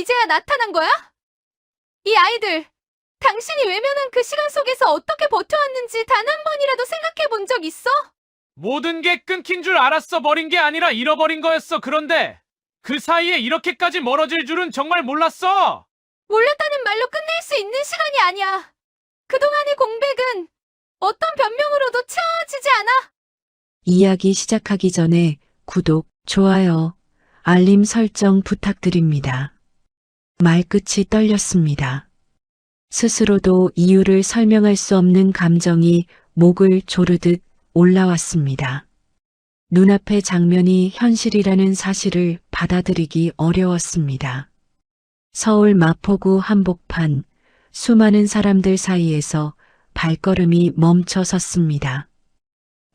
이제야 나타난 거야? 이 아이들, 당신이 외면한 그 시간 속에서 어떻게 버텨왔는지 단 한 번이라도 생각해 본 적 있어? 모든 게 끊긴 줄 알았어. 버린 게 아니라 잃어버린 거였어. 그런데 그 사이에 이렇게까지 멀어질 줄은 정말 몰랐어. 몰랐다는 말로 끝낼 수 있는 시간이 아니야. 그동안의 공백은 어떤 변명으로도 채워지지 않아. 이야기 시작하기 전에 구독, 좋아요, 알림 설정 부탁드립니다. 말끝이 떨렸습니다. 스스로도 이유를 설명할 수 없는 감정이 목을 조르듯 올라왔습니다. 눈앞의 장면이 현실이라는 사실을 받아들이기 어려웠습니다. 서울 마포구 한복판, 수많은 사람들 사이에서 발걸음이 멈춰 섰습니다.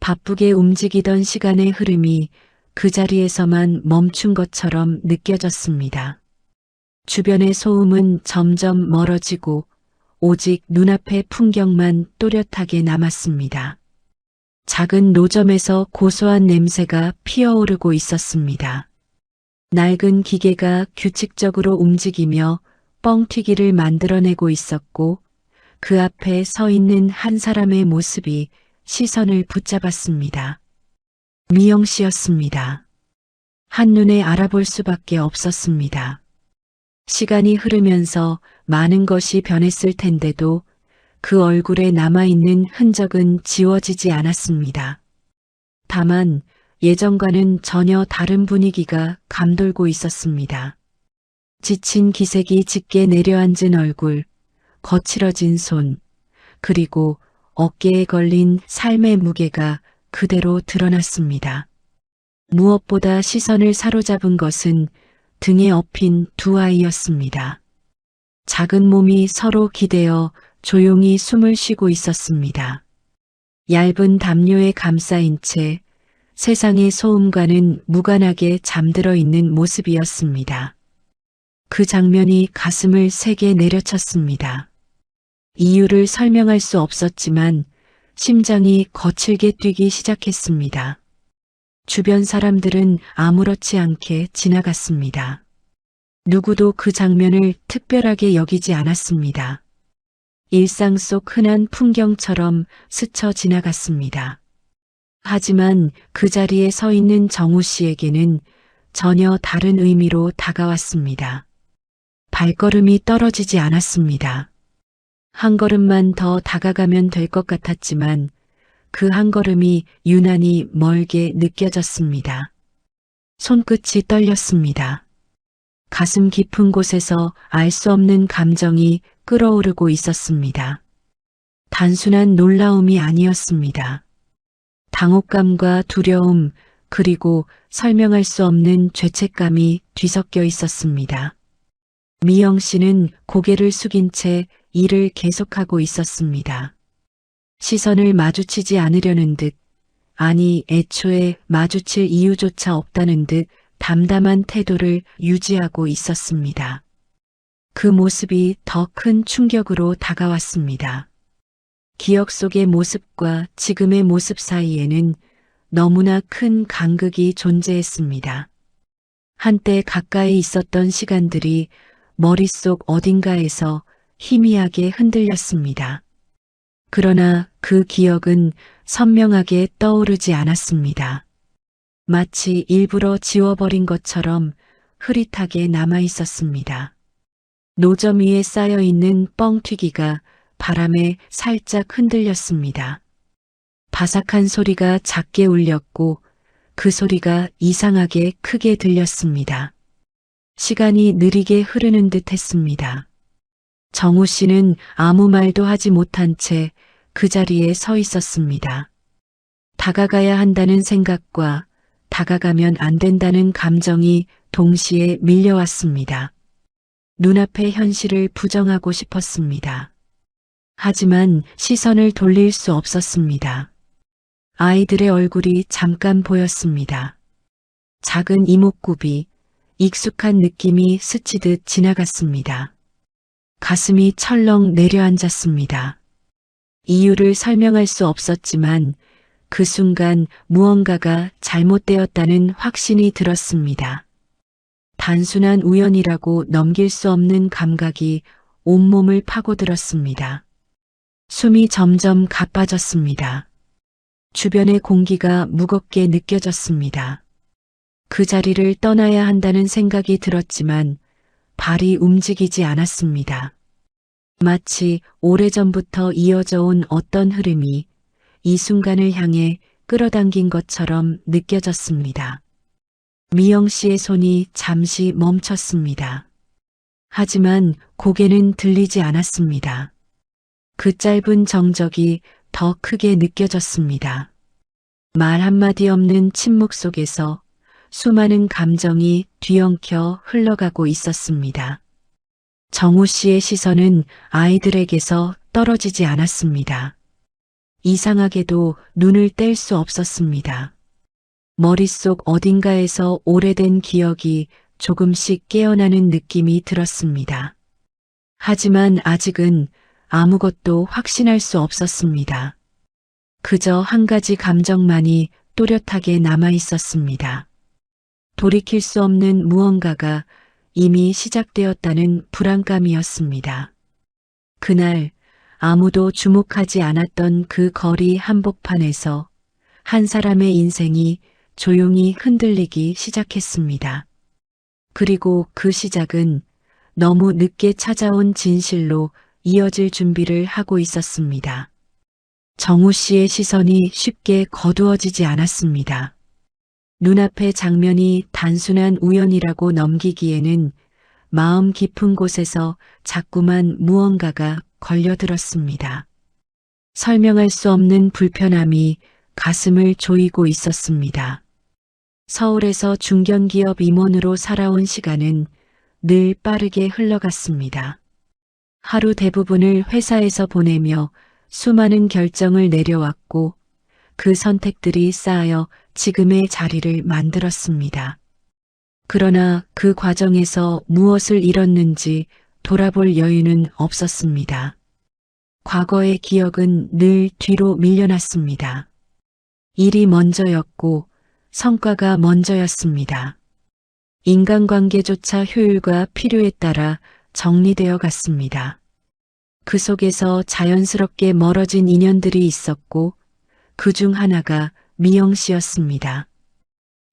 바쁘게 움직이던 시간의 흐름이 그 자리에서만 멈춘 것처럼 느껴졌습니다. 주변의 소음은 점점 멀어지고 오직 눈앞의 풍경만 또렷하게 남았습니다. 작은 노점에서 고소한 냄새가 피어오르고 있었습니다. 낡은 기계가 규칙적으로 움직이며 뻥튀기를 만들어내고 있었고 그 앞에 서 있는 한 사람의 모습이 시선을 붙잡았습니다. 미영 씨였습니다. 한눈에 알아볼 수밖에 없었습니다. 시간이 흐르면서 많은 것이 변했을 텐데도 그 얼굴에 남아있는 흔적은 지워지지 않았습니다. 다만 예전과는 전혀 다른 분위기가 감돌고 있었습니다. 지친 기색이 짙게 내려앉은 얼굴, 거칠어진 손, 그리고 어깨에 걸린 삶의 무게가 그대로 드러났습니다. 무엇보다 시선을 사로잡은 것은 등에 업힌 두 아이였습니다. 작은 몸이 서로 기대어 조용히 숨을 쉬고 있었습니다. 얇은 담요에 감싸인 채 세상의 소음과는 무관하게 잠들어 있는 모습이었습니다. 그 장면이 가슴을 세게 내려쳤습니다. 이유를 설명할 수 없었지만 심장이 거칠게 뛰기 시작했습니다. 주변 사람들은 아무렇지 않게 지나갔습니다. 누구도 그 장면을 특별하게 여기지 않았습니다. 일상 속 흔한 풍경처럼 스쳐 지나갔습니다. 하지만 그 자리에 서 있는 정우 씨에게는 전혀 다른 의미로 다가왔습니다. 발걸음이 떨어지지 않았습니다. 한 걸음만 더 다가가면 될 것 같았지만 그 한 걸음이 유난히 멀게 느껴졌습니다. 손끝이 떨렸습니다. 가슴 깊은 곳에서 알 수 없는 감정이 끓어오르고 있었습니다. 단순한 놀라움이 아니었습니다. 당혹감과 두려움, 그리고 설명할 수 없는 죄책감이 뒤섞여 있었습니다. 미영 씨는 고개를 숙인 채 일을 계속하고 있었습니다. 시선을 마주치지 않으려는 듯, 아니 애초에 마주칠 이유조차 없다는 듯 담담한 태도를 유지하고 있었습니다. 그 모습이 더 큰 충격으로 다가왔습니다. 기억 속의 모습과 지금의 모습 사이에는 너무나 큰 간극이 존재했습니다. 한때 가까이 있었던 시간들이 머릿속 어딘가에서 희미하게 흔들렸습니다. 그러나 그 기억은 선명하게 떠오르지 않았습니다. 마치 일부러 지워버린 것처럼 흐릿하게 남아 있었습니다. 노점 위에 쌓여 있는 뻥튀기가 바람에 살짝 흔들렸습니다. 바삭한 소리가 작게 울렸고 그 소리가 이상하게 크게 들렸습니다. 시간이 느리게 흐르는 듯 했습니다. 정우 씨는 아무 말도 하지 못한 채 그 자리에 서 있었습니다. 다가가야 한다는 생각과 다가가면 안 된다는 감정이 동시에 밀려왔습니다. 눈앞의 현실을 부정하고 싶었습니다. 하지만 시선을 돌릴 수 없었습니다. 아이들의 얼굴이 잠깐 보였습니다. 작은 이목구비, 익숙한 느낌이 스치듯 지나갔습니다. 가슴이 철렁 내려앉았습니다. 이유를 설명할 수 없었지만 그 순간 무언가가 잘못되었다는 확신이 들었습니다. 단순한 우연이라고 넘길 수 없는 감각이 온몸을 파고들었습니다. 숨이 점점 가빠졌습니다. 주변의 공기가 무겁게 느껴졌습니다. 그 자리를 떠나야 한다는 생각이 들었지만 발이 움직이지 않았습니다. 마치 오래전부터 이어져 온 어떤 흐름이 이 순간을 향해 끌어당긴 것처럼 느껴졌습니다. 미영 씨의 손이 잠시 멈췄습니다. 하지만 고개는 들리지 않았습니다. 그 짧은 정적이 더 크게 느껴졌습니다. 말 한마디 없는 침묵 속에서 수많은 감정이 뒤엉켜 흘러가고 있었습니다. 정우 씨의 시선은 아이들에게서 떨어지지 않았습니다. 이상하게도 눈을 뗄 수 없었습니다. 머릿속 어딘가에서 오래된 기억이 조금씩 깨어나는 느낌이 들었습니다. 하지만 아직은 아무것도 확신할 수 없었습니다. 그저 한 가지 감정만이 또렷하게 남아 있었습니다. 돌이킬 수 없는 무언가가 이미 시작되었다는 불안감이었습니다. 그날 아무도 주목하지 않았던 그 거리 한복판에서 한 사람의 인생이 조용히 흔들리기 시작했습니다. 그리고 그 시작은 너무 늦게 찾아온 진실로 이어질 준비를 하고 있었습니다. 정우 씨의 시선이 쉽게 거두어지지 않았습니다. 눈앞의 장면이 단순한 우연이라고 넘기기에는 마음 깊은 곳에서 자꾸만 무언가가 걸려들었습니다. 설명할 수 없는 불편함이 가슴을 조이고 있었습니다. 서울에서 중견기업 임원으로 살아온 시간은 늘 빠르게 흘러갔습니다. 하루 대부분을 회사에서 보내며 수많은 결정을 내려왔고 그 선택들이 쌓여 지금의 자리를 만들었습니다. 그러나 그 과정에서 무엇을 잃었는지 돌아볼 여유는 없었습니다. 과거의 기억은 늘 뒤로 밀려났습니다. 일이 먼저였고 성과가 먼저였습니다. 인간관계조차 효율과 필요에 따라 정리되어 갔습니다. 그 속에서 자연스럽게 멀어진 인연들이 있었고 그 중 하나가 미영 씨였습니다.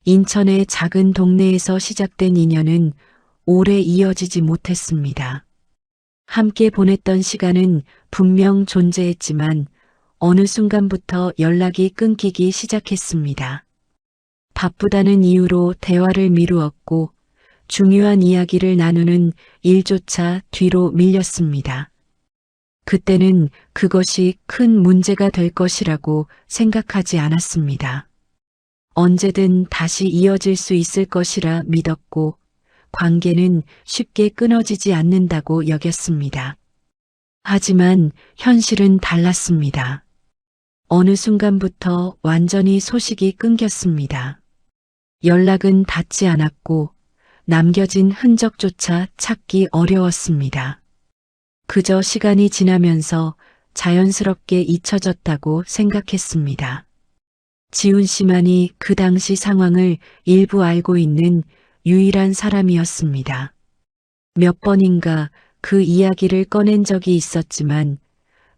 인천의 작은 동네에서 시작된 인연은 오래 이어지지 못했습니다. 함께 보냈던 시간은 분명 존재했지만 어느 순간부터 연락이 끊기기 시작했습니다. 바쁘다는 이유로 대화를 미루었고 중요한 이야기를 나누는 일조차 뒤로 밀렸습니다. 그때는 그것이 큰 문제가 될 것이라고 생각하지 않았습니다. 언제든 다시 이어질 수 있을 것이라 믿었고 관계는 쉽게 끊어지지 않는다고 여겼습니다. 하지만 현실은 달랐습니다. 어느 순간부터 완전히 소식이 끊겼습니다. 연락은 닿지 않았고 남겨진 흔적조차 찾기 어려웠습니다. 그저 시간이 지나면서 자연스럽게 잊혀졌다고 생각했습니다. 지훈 씨만이 그 당시 상황을 일부 알고 있는 유일한 사람이었습니다. 몇 번인가 그 이야기를 꺼낸 적이 있었지만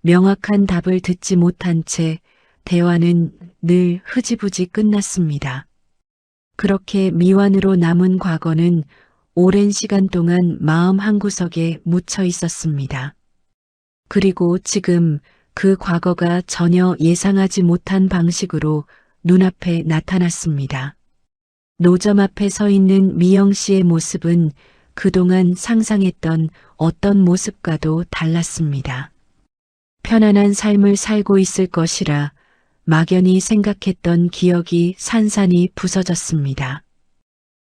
명확한 답을 듣지 못한 채 대화는 늘 흐지부지 끝났습니다. 그렇게 미완으로 남은 과거는 오랜 시간 동안 마음 한구석에 묻혀 있었습니다. 그리고 지금 그 과거가 전혀 예상하지 못한 방식으로 눈앞에 나타났습니다. 노점 앞에 서 있는 미영 씨의 모습은 그동안 상상했던 어떤 모습과도 달랐습니다. 편안한 삶을 살고 있을 것이라 막연히 생각했던 기억이 산산이 부서졌습니다.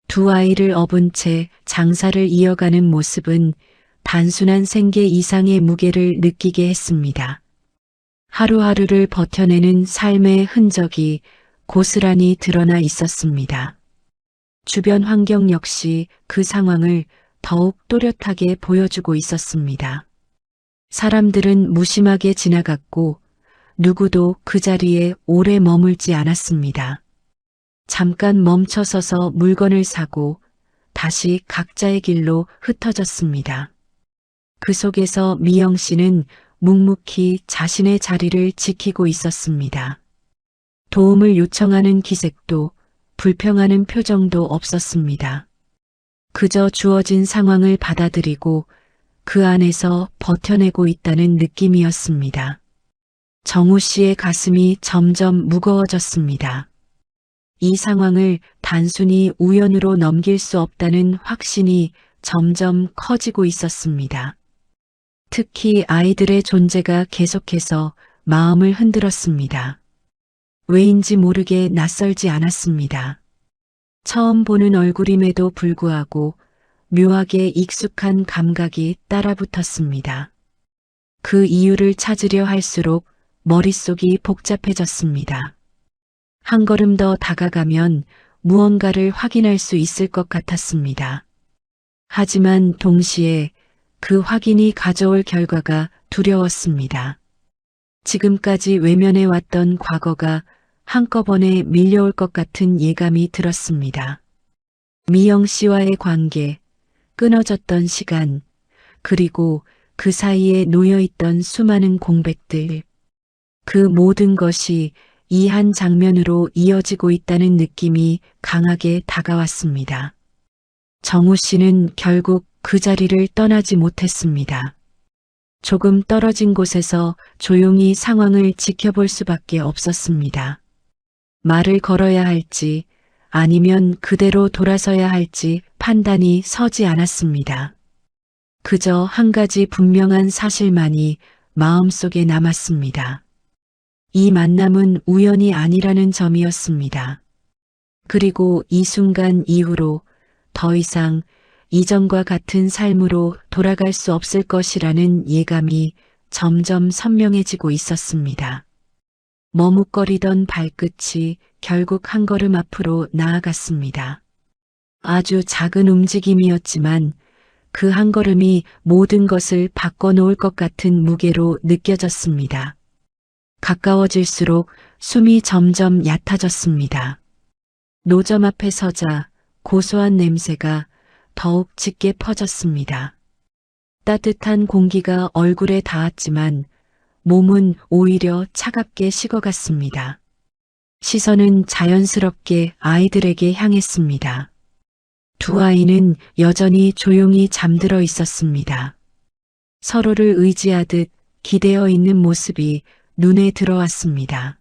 두 아이를 업은 채 장사를 이어가는 모습은 단순한 생계 이상의 무게를 느끼게 했습니다. 하루하루를 버텨내는 삶의 흔적이 고스란히 드러나 있었습니다. 주변 환경 역시 그 상황을 더욱 또렷하게 보여주고 있었습니다. 사람들은 무심하게 지나갔고 누구도 그 자리에 오래 머물지 않았습니다. 잠깐 멈춰서서 물건을 사고 다시 각자의 길로 흩어졌습니다. 그 속에서 미영 씨는 묵묵히 자신의 자리를 지키고 있었습니다. 도움을 요청하는 기색도 불평하는 표정도 없었습니다. 그저 주어진 상황을 받아들이고 그 안에서 버텨내고 있다는 느낌이었습니다. 정우 씨의 가슴이 점점 무거워졌습니다. 이 상황을 단순히 우연으로 넘길 수 없다는 확신이 점점 커지고 있었습니다. 특히 아이들의 존재가 계속해서 마음을 흔들었습니다. 왜인지 모르게 낯설지 않았습니다. 처음 보는 얼굴임에도 불구하고 묘하게 익숙한 감각이 따라붙었습니다. 그 이유를 찾으려 할수록 머릿속이 복잡해졌습니다. 한 걸음 더 다가가면 무언가를 확인할 수 있을 것 같았습니다. 하지만 동시에 그 확인이 가져올 결과가 두려웠습니다. 지금까지 외면해왔던 과거가 한꺼번에 밀려올 것 같은 예감이 들었습니다. 미영 씨와의 관계, 끊어졌던 시간, 그리고 그 사이에 놓여있던 수많은 공백들, 그 모든 것이 이 한 장면으로 이어지고 있다는 느낌이 강하게 다가왔습니다. 정우 씨는 결국 그 자리를 떠나지 못했습니다. 조금 떨어진 곳에서 조용히 상황을 지켜볼 수밖에 없었습니다. 말을 걸어야 할지 아니면 그대로 돌아서야 할지 판단이 서지 않았습니다. 그저 한 가지 분명한 사실만이 마음속에 남았습니다. 이 만남은 우연이 아니라는 점이었습니다. 그리고 이 순간 이후로 더 이상 이전과 같은 삶으로 돌아갈 수 없을 것이라는 예감이 점점 선명해지고 있었습니다. 머뭇거리던 발끝이 결국 한 걸음 앞으로 나아갔습니다. 아주 작은 움직임이었지만 그 한 걸음이 모든 것을 바꿔놓을 것 같은 무게로 느껴졌습니다. 가까워질수록 숨이 점점 얕아졌습니다. 노점 앞에 서자 고소한 냄새가 더욱 짙게 퍼졌습니다. 따뜻한 공기가 얼굴에 닿았지만 몸은 오히려 차갑게 식어갔습니다. 시선은 자연스럽게 아이들에게 향했습니다. 두 아이는 여전히 조용히 잠들어 있었습니다. 서로를 의지하듯 기대어 있는 모습이 눈에 들어왔습니다.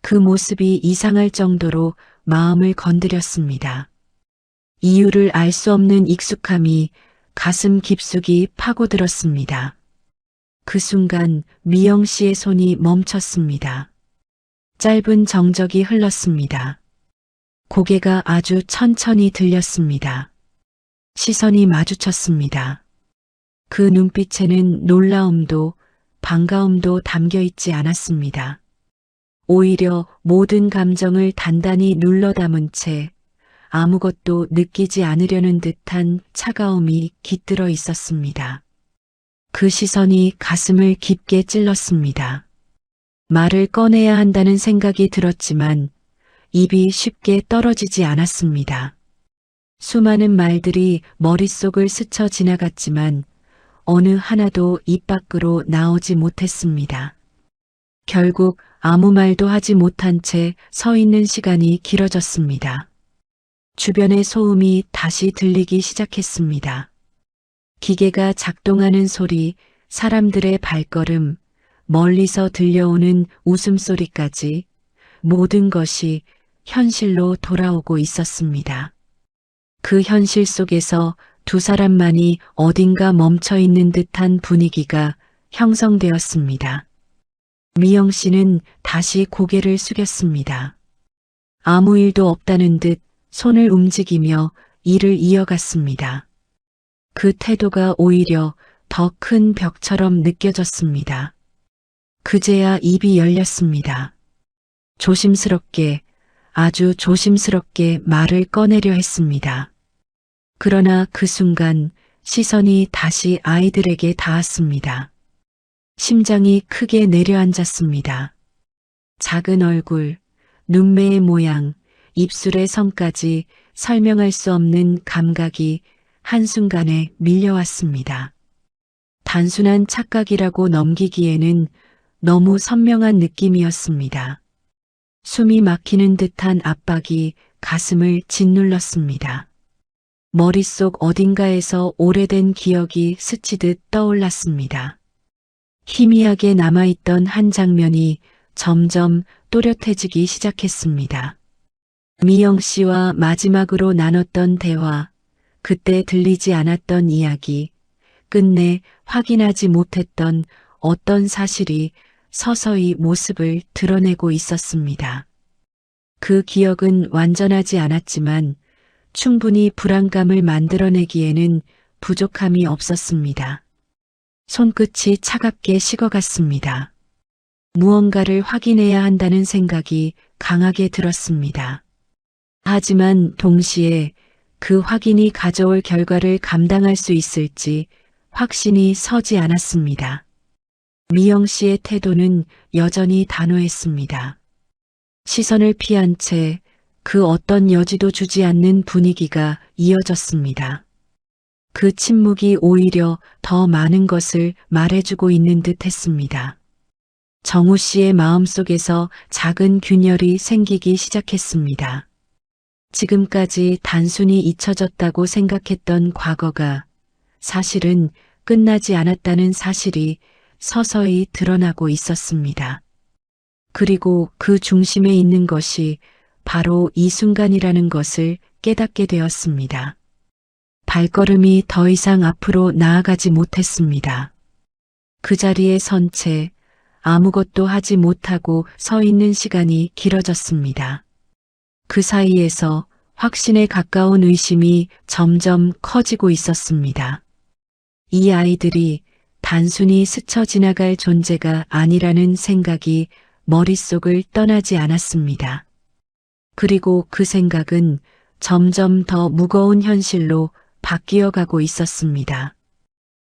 그 모습이 이상할 정도로 마음을 건드렸습니다. 이유를 알 수 없는 익숙함이 가슴 깊숙이 파고들었습니다. 그 순간 미영 씨의 손이 멈췄습니다. 짧은 정적이 흘렀습니다. 고개가 아주 천천히 들렸습니다. 시선이 마주쳤습니다. 그 눈빛에는 놀라움도 반가움도 담겨 있지 않았습니다. 오히려 모든 감정을 단단히 눌러 담은 채 아무것도 느끼지 않으려는 듯한 차가움이 깃들어 있었습니다. 그 시선이 가슴을 깊게 찔렀습니다. 말을 꺼내야 한다는 생각이 들었지만 입이 쉽게 떨어지지 않았습니다. 수많은 말들이 머릿속을 스쳐 지나갔지만 어느 하나도 입 밖으로 나오지 못했습니다. 결국 아무 말도 하지 못한 채 서 있는 시간이 길어졌습니다. 주변의 소음이 다시 들리기 시작했습니다. 기계가 작동하는 소리, 사람들의 발걸음, 멀리서 들려오는 웃음소리까지 모든 것이 현실로 돌아오고 있었습니다. 그 현실 속에서 두 사람만이 어딘가 멈춰 있는 듯한 분위기가 형성되었습니다. 미영 씨는 다시 고개를 숙였습니다. 아무 일도 없다는 듯 손을 움직이며 일을 이어갔습니다. 그 태도가 오히려 더 큰 벽처럼 느껴졌습니다. 그제야 입이 열렸습니다. 조심스럽게, 아주 조심스럽게 말을 꺼내려 했습니다. 그러나 그 순간 시선이 다시 아이들에게 닿았습니다. 심장이 크게 내려앉았습니다. 작은 얼굴, 눈매의 모양, 입술의 선까지 설명할 수 없는 감각이 한순간에 밀려왔습니다. 단순한 착각이라고 넘기기에는 너무 선명한 느낌이었습니다. 숨이 막히는 듯한 압박이 가슴을 짓눌렀습니다. 머릿속 어딘가에서 오래된 기억이 스치듯 떠올랐습니다. 희미하게 남아있던 한 장면이 점점 또렷해지기 시작했습니다. 미영 씨와 마지막으로 나눴던 대화, 그때 들리지 않았던 이야기, 끝내 확인하지 못했던 어떤 사실이 서서히 모습을 드러내고 있었습니다. 그 기억은 완전하지 않았지만 충분히 불안감을 만들어내기에는 부족함이 없었습니다. 손끝이 차갑게 식어갔습니다. 무언가를 확인해야 한다는 생각이 강하게 들었습니다. 하지만 동시에 그 확인이 가져올 결과를 감당할 수 있을지 확신이 서지 않았습니다. 미영 씨의 태도는 여전히 단호했습니다. 시선을 피한 채 그 어떤 여지도 주지 않는 분위기가 이어졌습니다. 그 침묵이 오히려 더 많은 것을 말해주고 있는 듯 했습니다. 정우 씨의 마음속에서 작은 균열이 생기기 시작했습니다. 지금까지 단순히 잊혀졌다고 생각했던 과거가 사실은 끝나지 않았다는 사실이 서서히 드러나고 있었습니다. 그리고 그 중심에 있는 것이 바로 이 순간이라는 것을 깨닫게 되었습니다. 발걸음이 더 이상 앞으로 나아가지 못했습니다. 그 자리에 선 채 아무것도 하지 못하고 서 있는 시간이 길어졌습니다. 그 사이에서 확신에 가까운 의심이 점점 커지고 있었습니다. 이 아이들이 단순히 스쳐 지나갈 존재가 아니라는 생각이 머릿속을 떠나지 않았습니다. 그리고 그 생각은 점점 더 무거운 현실로 바뀌어 가고 있었습니다.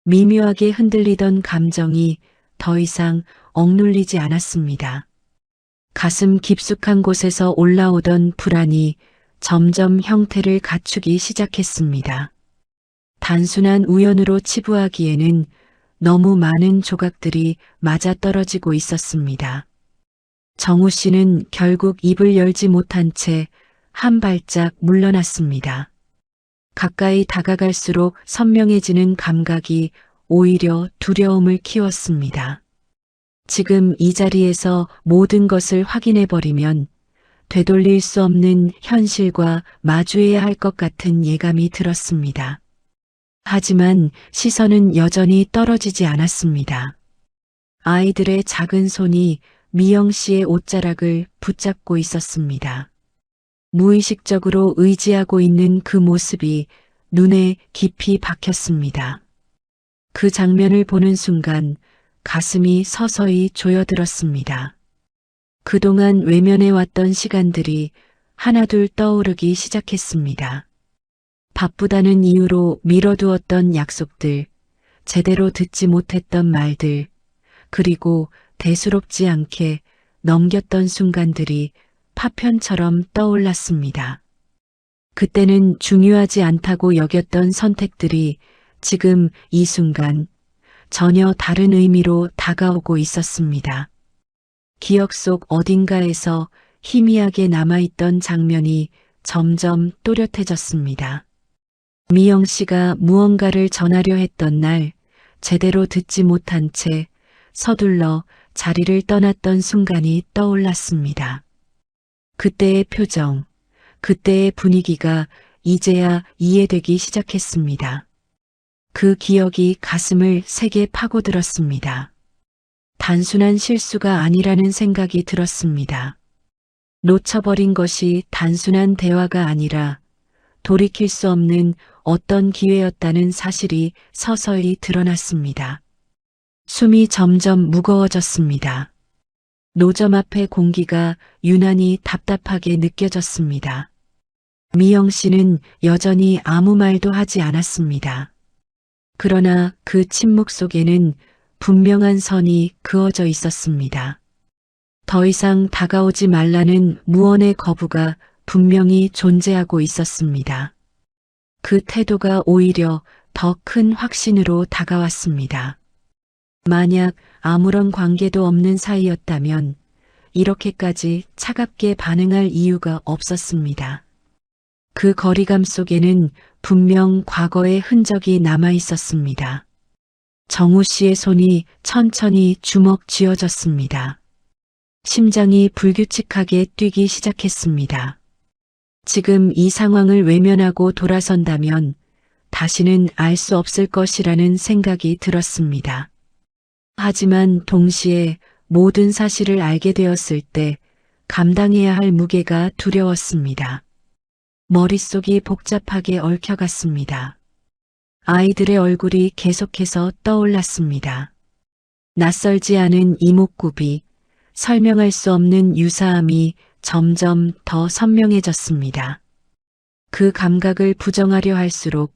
미묘하게 흔들리던 감정이 더 이상 억눌리지 않았습니다. 가슴 깊숙한 곳에서 올라오던 불안이 점점 형태를 갖추기 시작했습니다. 단순한 우연으로 치부하기에는 너무 많은 조각들이 맞아떨어지고 있었습니다. 정우 씨는 결국 입을 열지 못한 채 한 발짝 물러났습니다. 가까이 다가갈수록 선명해지는 감각이 오히려 두려움을 키웠습니다. 지금 이 자리에서 모든 것을 확인해버리면 되돌릴 수 없는 현실과 마주해야 할 것 같은 예감이 들었습니다. 하지만 시선은 여전히 떨어지지 않았습니다. 아이들의 작은 손이 미영 씨의 옷자락을 붙잡고 있었습니다. 무의식적으로 의지하고 있는 그 모습이 눈에 깊이 박혔습니다. 그 장면을 보는 순간 가슴이 서서히 조여들었습니다. 그동안 외면해왔던 시간들이 하나둘 떠오르기 시작했습니다. 바쁘다는 이유로 미뤄두었던 약속들, 제대로 듣지 못했던 말들, 그리고 대수롭지 않게 넘겼던 순간들이 파편처럼 떠올랐습니다. 그때는 중요하지 않다고 여겼던 선택들이 지금 이 순간 전혀 다른 의미로 다가오고 있었습니다. 기억 속 어딘가에서 희미하게 남아있던 장면이 점점 또렷해졌습니다. 미영 씨가 무언가를 전하려 했던 날 제대로 듣지 못한 채 서둘러 자리를 떠났던 순간이 떠올랐습니다. 그때의 표정, 그때의 분위기가 이제야 이해되기 시작했습니다. 그 기억이 가슴을 세게 파고들었습니다. 단순한 실수가 아니라는 생각이 들었습니다. 놓쳐버린 것이 단순한 대화가 아니라 돌이킬 수 없는 어떤 기회였다는 사실이 서서히 드러났습니다. 숨이 점점 무거워졌습니다. 노점 앞의 공기가 유난히 답답하게 느껴졌습니다. 미영 씨는 여전히 아무 말도 하지 않았습니다. 그러나 그 침묵 속에는 분명한 선이 그어져 있었습니다. 더 이상 다가오지 말라는 무언의 거부가 분명히 존재하고 있었습니다. 그 태도가 오히려 더 큰 확신으로 다가왔습니다. 만약 아무런 관계도 없는 사이였다면 이렇게까지 차갑게 반응할 이유가 없었습니다. 그 거리감 속에는 분명 과거의 흔적이 남아 있었습니다. 정우 씨의 손이 천천히 주먹 쥐어졌습니다. 심장이 불규칙하게 뛰기 시작했습니다. 지금 이 상황을 외면하고 돌아선다면 다시는 알 수 없을 것이라는 생각이 들었습니다. 하지만 동시에 모든 사실을 알게 되었을 때 감당해야 할 무게가 두려웠습니다. 머릿속이 복잡하게 얽혀갔습니다. 아이들의 얼굴이 계속해서 떠올랐습니다. 낯설지 않은 이목구비, 설명할 수 없는 유사함이 점점 더 선명해졌습니다. 그 감각을 부정하려 할수록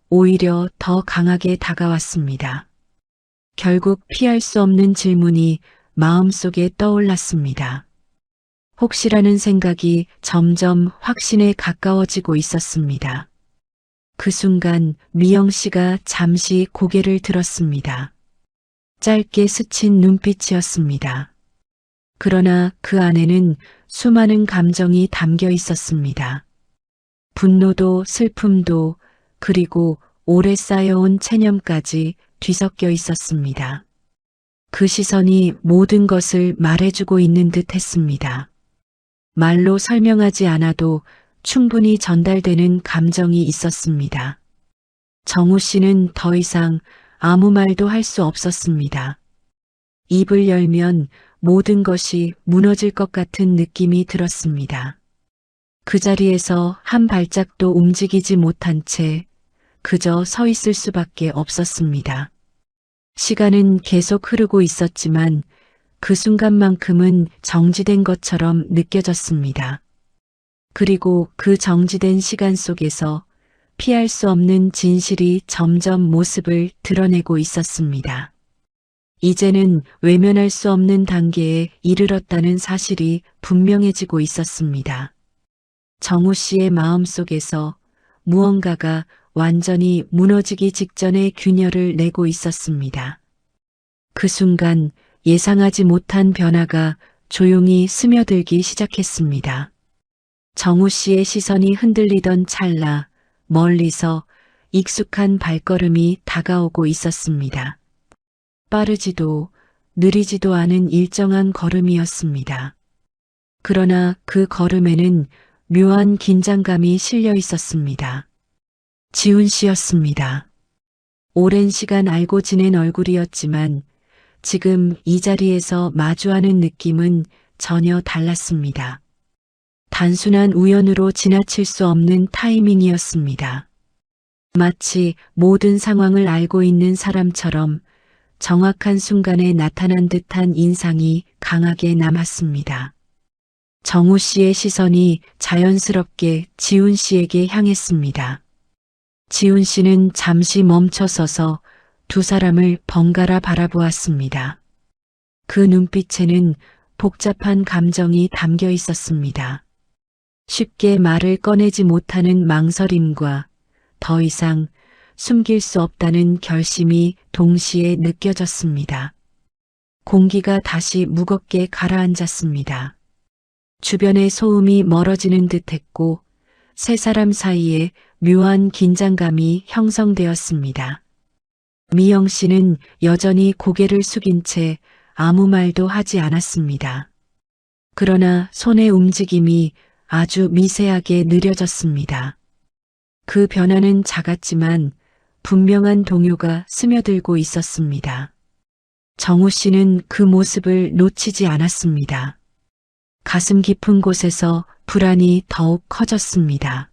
오히려 더 강하게 다가왔습니다. 결국 피할 수 없는 질문이 마음속에 떠올랐습니다. 혹시라는 생각이 점점 확신에 가까워지고 있었습니다. 그 순간 미영 씨가 잠시 고개를 들었습니다. 짧게 스친 눈빛이었습니다. 그러나 그 안에는 수많은 감정이 담겨 있었습니다. 분노도 슬픔도 그리고 오래 쌓여온 체념까지 뒤섞여 있었습니다. 그 시선이 모든 것을 말해주고 있는 듯 했습니다. 말로 설명하지 않아도 충분히 전달되는 감정이 있었습니다. 정우 씨는 더 이상 아무 말도 할 수 없었습니다. 입을 열면 모든 것이 무너질 것 같은 느낌이 들었습니다. 그 자리에서 한 발짝도 움직이지 못한 채 그저 서 있을 수밖에 없었습니다. 시간은 계속 흐르고 있었지만 그 순간만큼은 정지된 것처럼 느껴졌습니다. 그리고 그 정지된 시간 속에서 피할 수 없는 진실이 점점 모습을 드러내고 있었습니다. 이제는 외면할 수 없는 단계에 이르렀다는 사실이 분명해지고 있었습니다. 정우 씨의 마음속에서 무언가가 완전히 무너지기 직전의 균열을 내고 있었습니다. 그 순간 예상하지 못한 변화가 조용히 스며들기 시작했습니다. 정우 씨의 시선이 흔들리던 찰나 멀리서 익숙한 발걸음이 다가오고 있었습니다. 빠르지도 느리지도 않은 일정한 걸음이었습니다. 그러나 그 걸음에는 묘한 긴장감이 실려 있었습니다. 지훈 씨였습니다. 오랜 시간 알고 지낸 얼굴이었지만 지금 이 자리에서 마주하는 느낌은 전혀 달랐습니다. 단순한 우연으로 지나칠 수 없는 타이밍이었습니다. 마치 모든 상황을 알고 있는 사람처럼 정확한 순간에 나타난 듯한 인상이 강하게 남았습니다. 정우 씨의 시선이 자연스럽게 지훈 씨에게 향했습니다. 지훈 씨는 잠시 멈춰서서 두 사람을 번갈아 바라보았습니다. 그 눈빛에는 복잡한 감정이 담겨 있었습니다. 쉽게 말을 꺼내지 못하는 망설임과 더 이상 숨길 수 없다는 결심이 동시에 느껴졌습니다. 공기가 다시 무겁게 가라앉았습니다. 주변의 소음이 멀어지는 듯했고 세 사람 사이에 묘한 긴장감이 형성되었습니다. 미영 씨는 여전히 고개를 숙인 채 아무 말도 하지 않았습니다. 그러나 손의 움직임이 아주 미세하게 느려졌습니다. 그 변화는 작았지만 분명한 동요가 스며들고 있었습니다. 정우 씨는 그 모습을 놓치지 않았습니다. 가슴 깊은 곳에서 불안이 더욱 커졌습니다.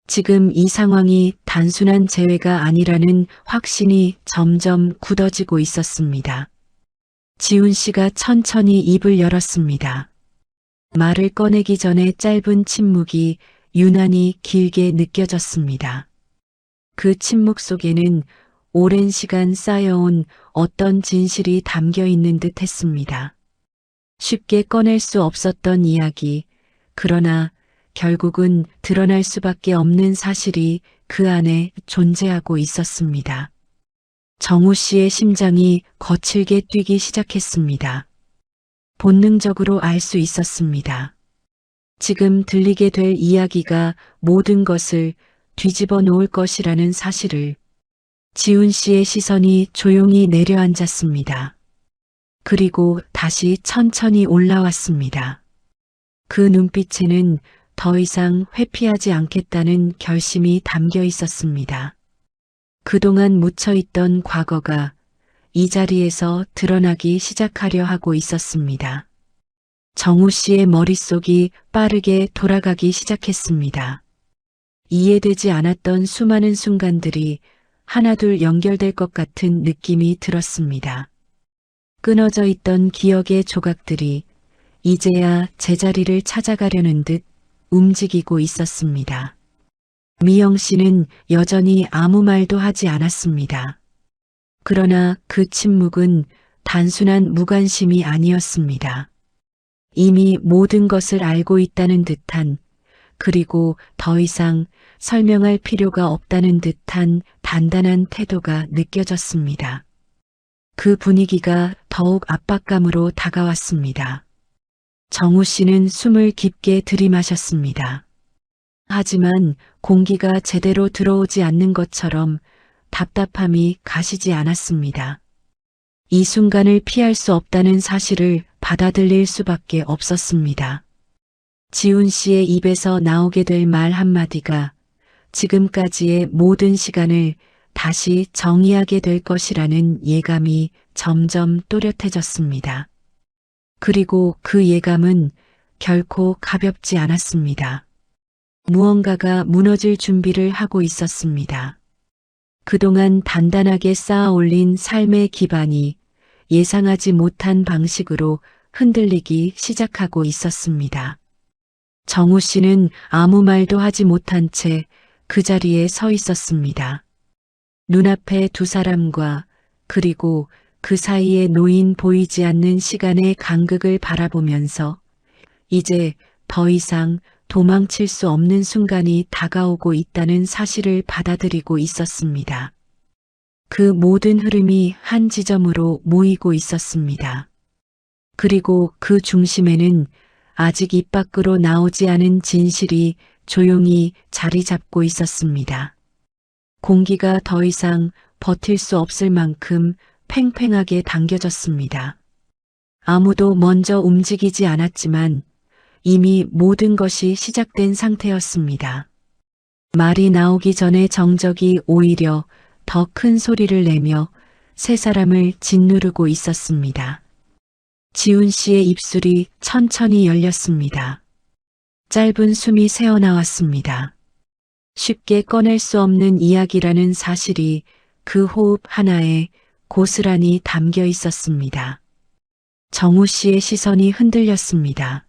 지금 이 상황이 단순한 재회가 아니라는 확신이 점점 굳어지고 있었습니다. 지훈 씨가 천천히 입을 열었습니다. 말을 꺼내기 전에 짧은 침묵이 유난히 길게 느껴졌습니다. 그 침묵 속에는 오랜 시간 쌓여온 어떤 진실이 담겨 있는 듯 했습니다. 쉽게 꺼낼 수 없었던 이야기, 그러나 결국은 드러날 수밖에 없는 사실이 그 안에 존재하고 있었습니다. 정우 씨의 심장이 거칠게 뛰기 시작했습니다. 본능적으로 알 수 있었습니다. 지금 들리게 될 이야기가 모든 것을 뒤집어 놓을 것이라는 사실을. 지훈 씨의 시선이 조용히 내려앉았습니다. 그리고 다시 천천히 올라왔습니다. 그 눈빛에는 더 이상 회피하지 않겠다는 결심이 담겨 있었습니다. 그동안 묻혀있던 과거가 이 자리에서 드러나기 시작하려 하고 있었습니다. 정우 씨의 머릿속이 빠르게 돌아가기 시작했습니다. 이해되지 않았던 수많은 순간들이 하나둘 연결될 것 같은 느낌이 들었습니다. 끊어져 있던 기억의 조각들이 이제야 제자리를 찾아가려는 듯 움직이고 있었습니다. 미영 씨는 여전히 아무 말도 하지 않았습니다. 그러나 그 침묵은 단순한 무관심이 아니었습니다. 이미 모든 것을 알고 있다는 듯한, 그리고 더 이상 설명할 필요가 없다는 듯한 단단한 태도가 느껴졌습니다. 그 분위기가 더욱 압박감으로 다가왔습니다. 정우 씨는 숨을 깊게 들이마셨습니다. 하지만 공기가 제대로 들어오지 않는 것처럼 답답함이 가시지 않았습니다. 이 순간을 피할 수 없다는 사실을 받아들일 수밖에 없었습니다. 지훈 씨의 입에서 나오게 될 말 한마디가 지금까지의 모든 시간을 다시 정의하게 될 것이라는 예감이 점점 또렷해졌습니다. 그리고 그 예감은 결코 가볍지 않았습니다. 무언가가 무너질 준비를 하고 있었습니다. 그동안 단단하게 쌓아 올린 삶의 기반이 예상하지 못한 방식으로 흔들리기 시작하고 있었습니다. 정우 씨는 아무 말도 하지 못한 채 그 자리에 서 있었습니다. 눈앞에 두 사람과 그리고 그 사이에 놓인 보이지 않는 시간의 간극을 바라보면서 이제 더 이상 도망칠 수 없는 순간이 다가오고 있다는 사실을 받아들이고 있었습니다. 그 모든 흐름이 한 지점으로 모이고 있었습니다. 그리고 그 중심에는 아직 입 밖으로 나오지 않은 진실이 조용히 자리 잡고 있었습니다. 공기가 더 이상 버틸 수 없을 만큼 팽팽하게 당겨졌습니다. 아무도 먼저 움직이지 않았지만 이미 모든 것이 시작된 상태였습니다. 말이 나오기 전에 정적이 오히려 더 큰 소리를 내며 세 사람을 짓누르고 있었습니다. 지훈 씨의 입술이 천천히 열렸습니다. 짧은 숨이 새어나왔습니다. 쉽게 꺼낼 수 없는 이야기라는 사실이 그 호흡 하나에 고스란히 담겨 있었습니다. 정우 씨의 시선이 흔들렸습니다.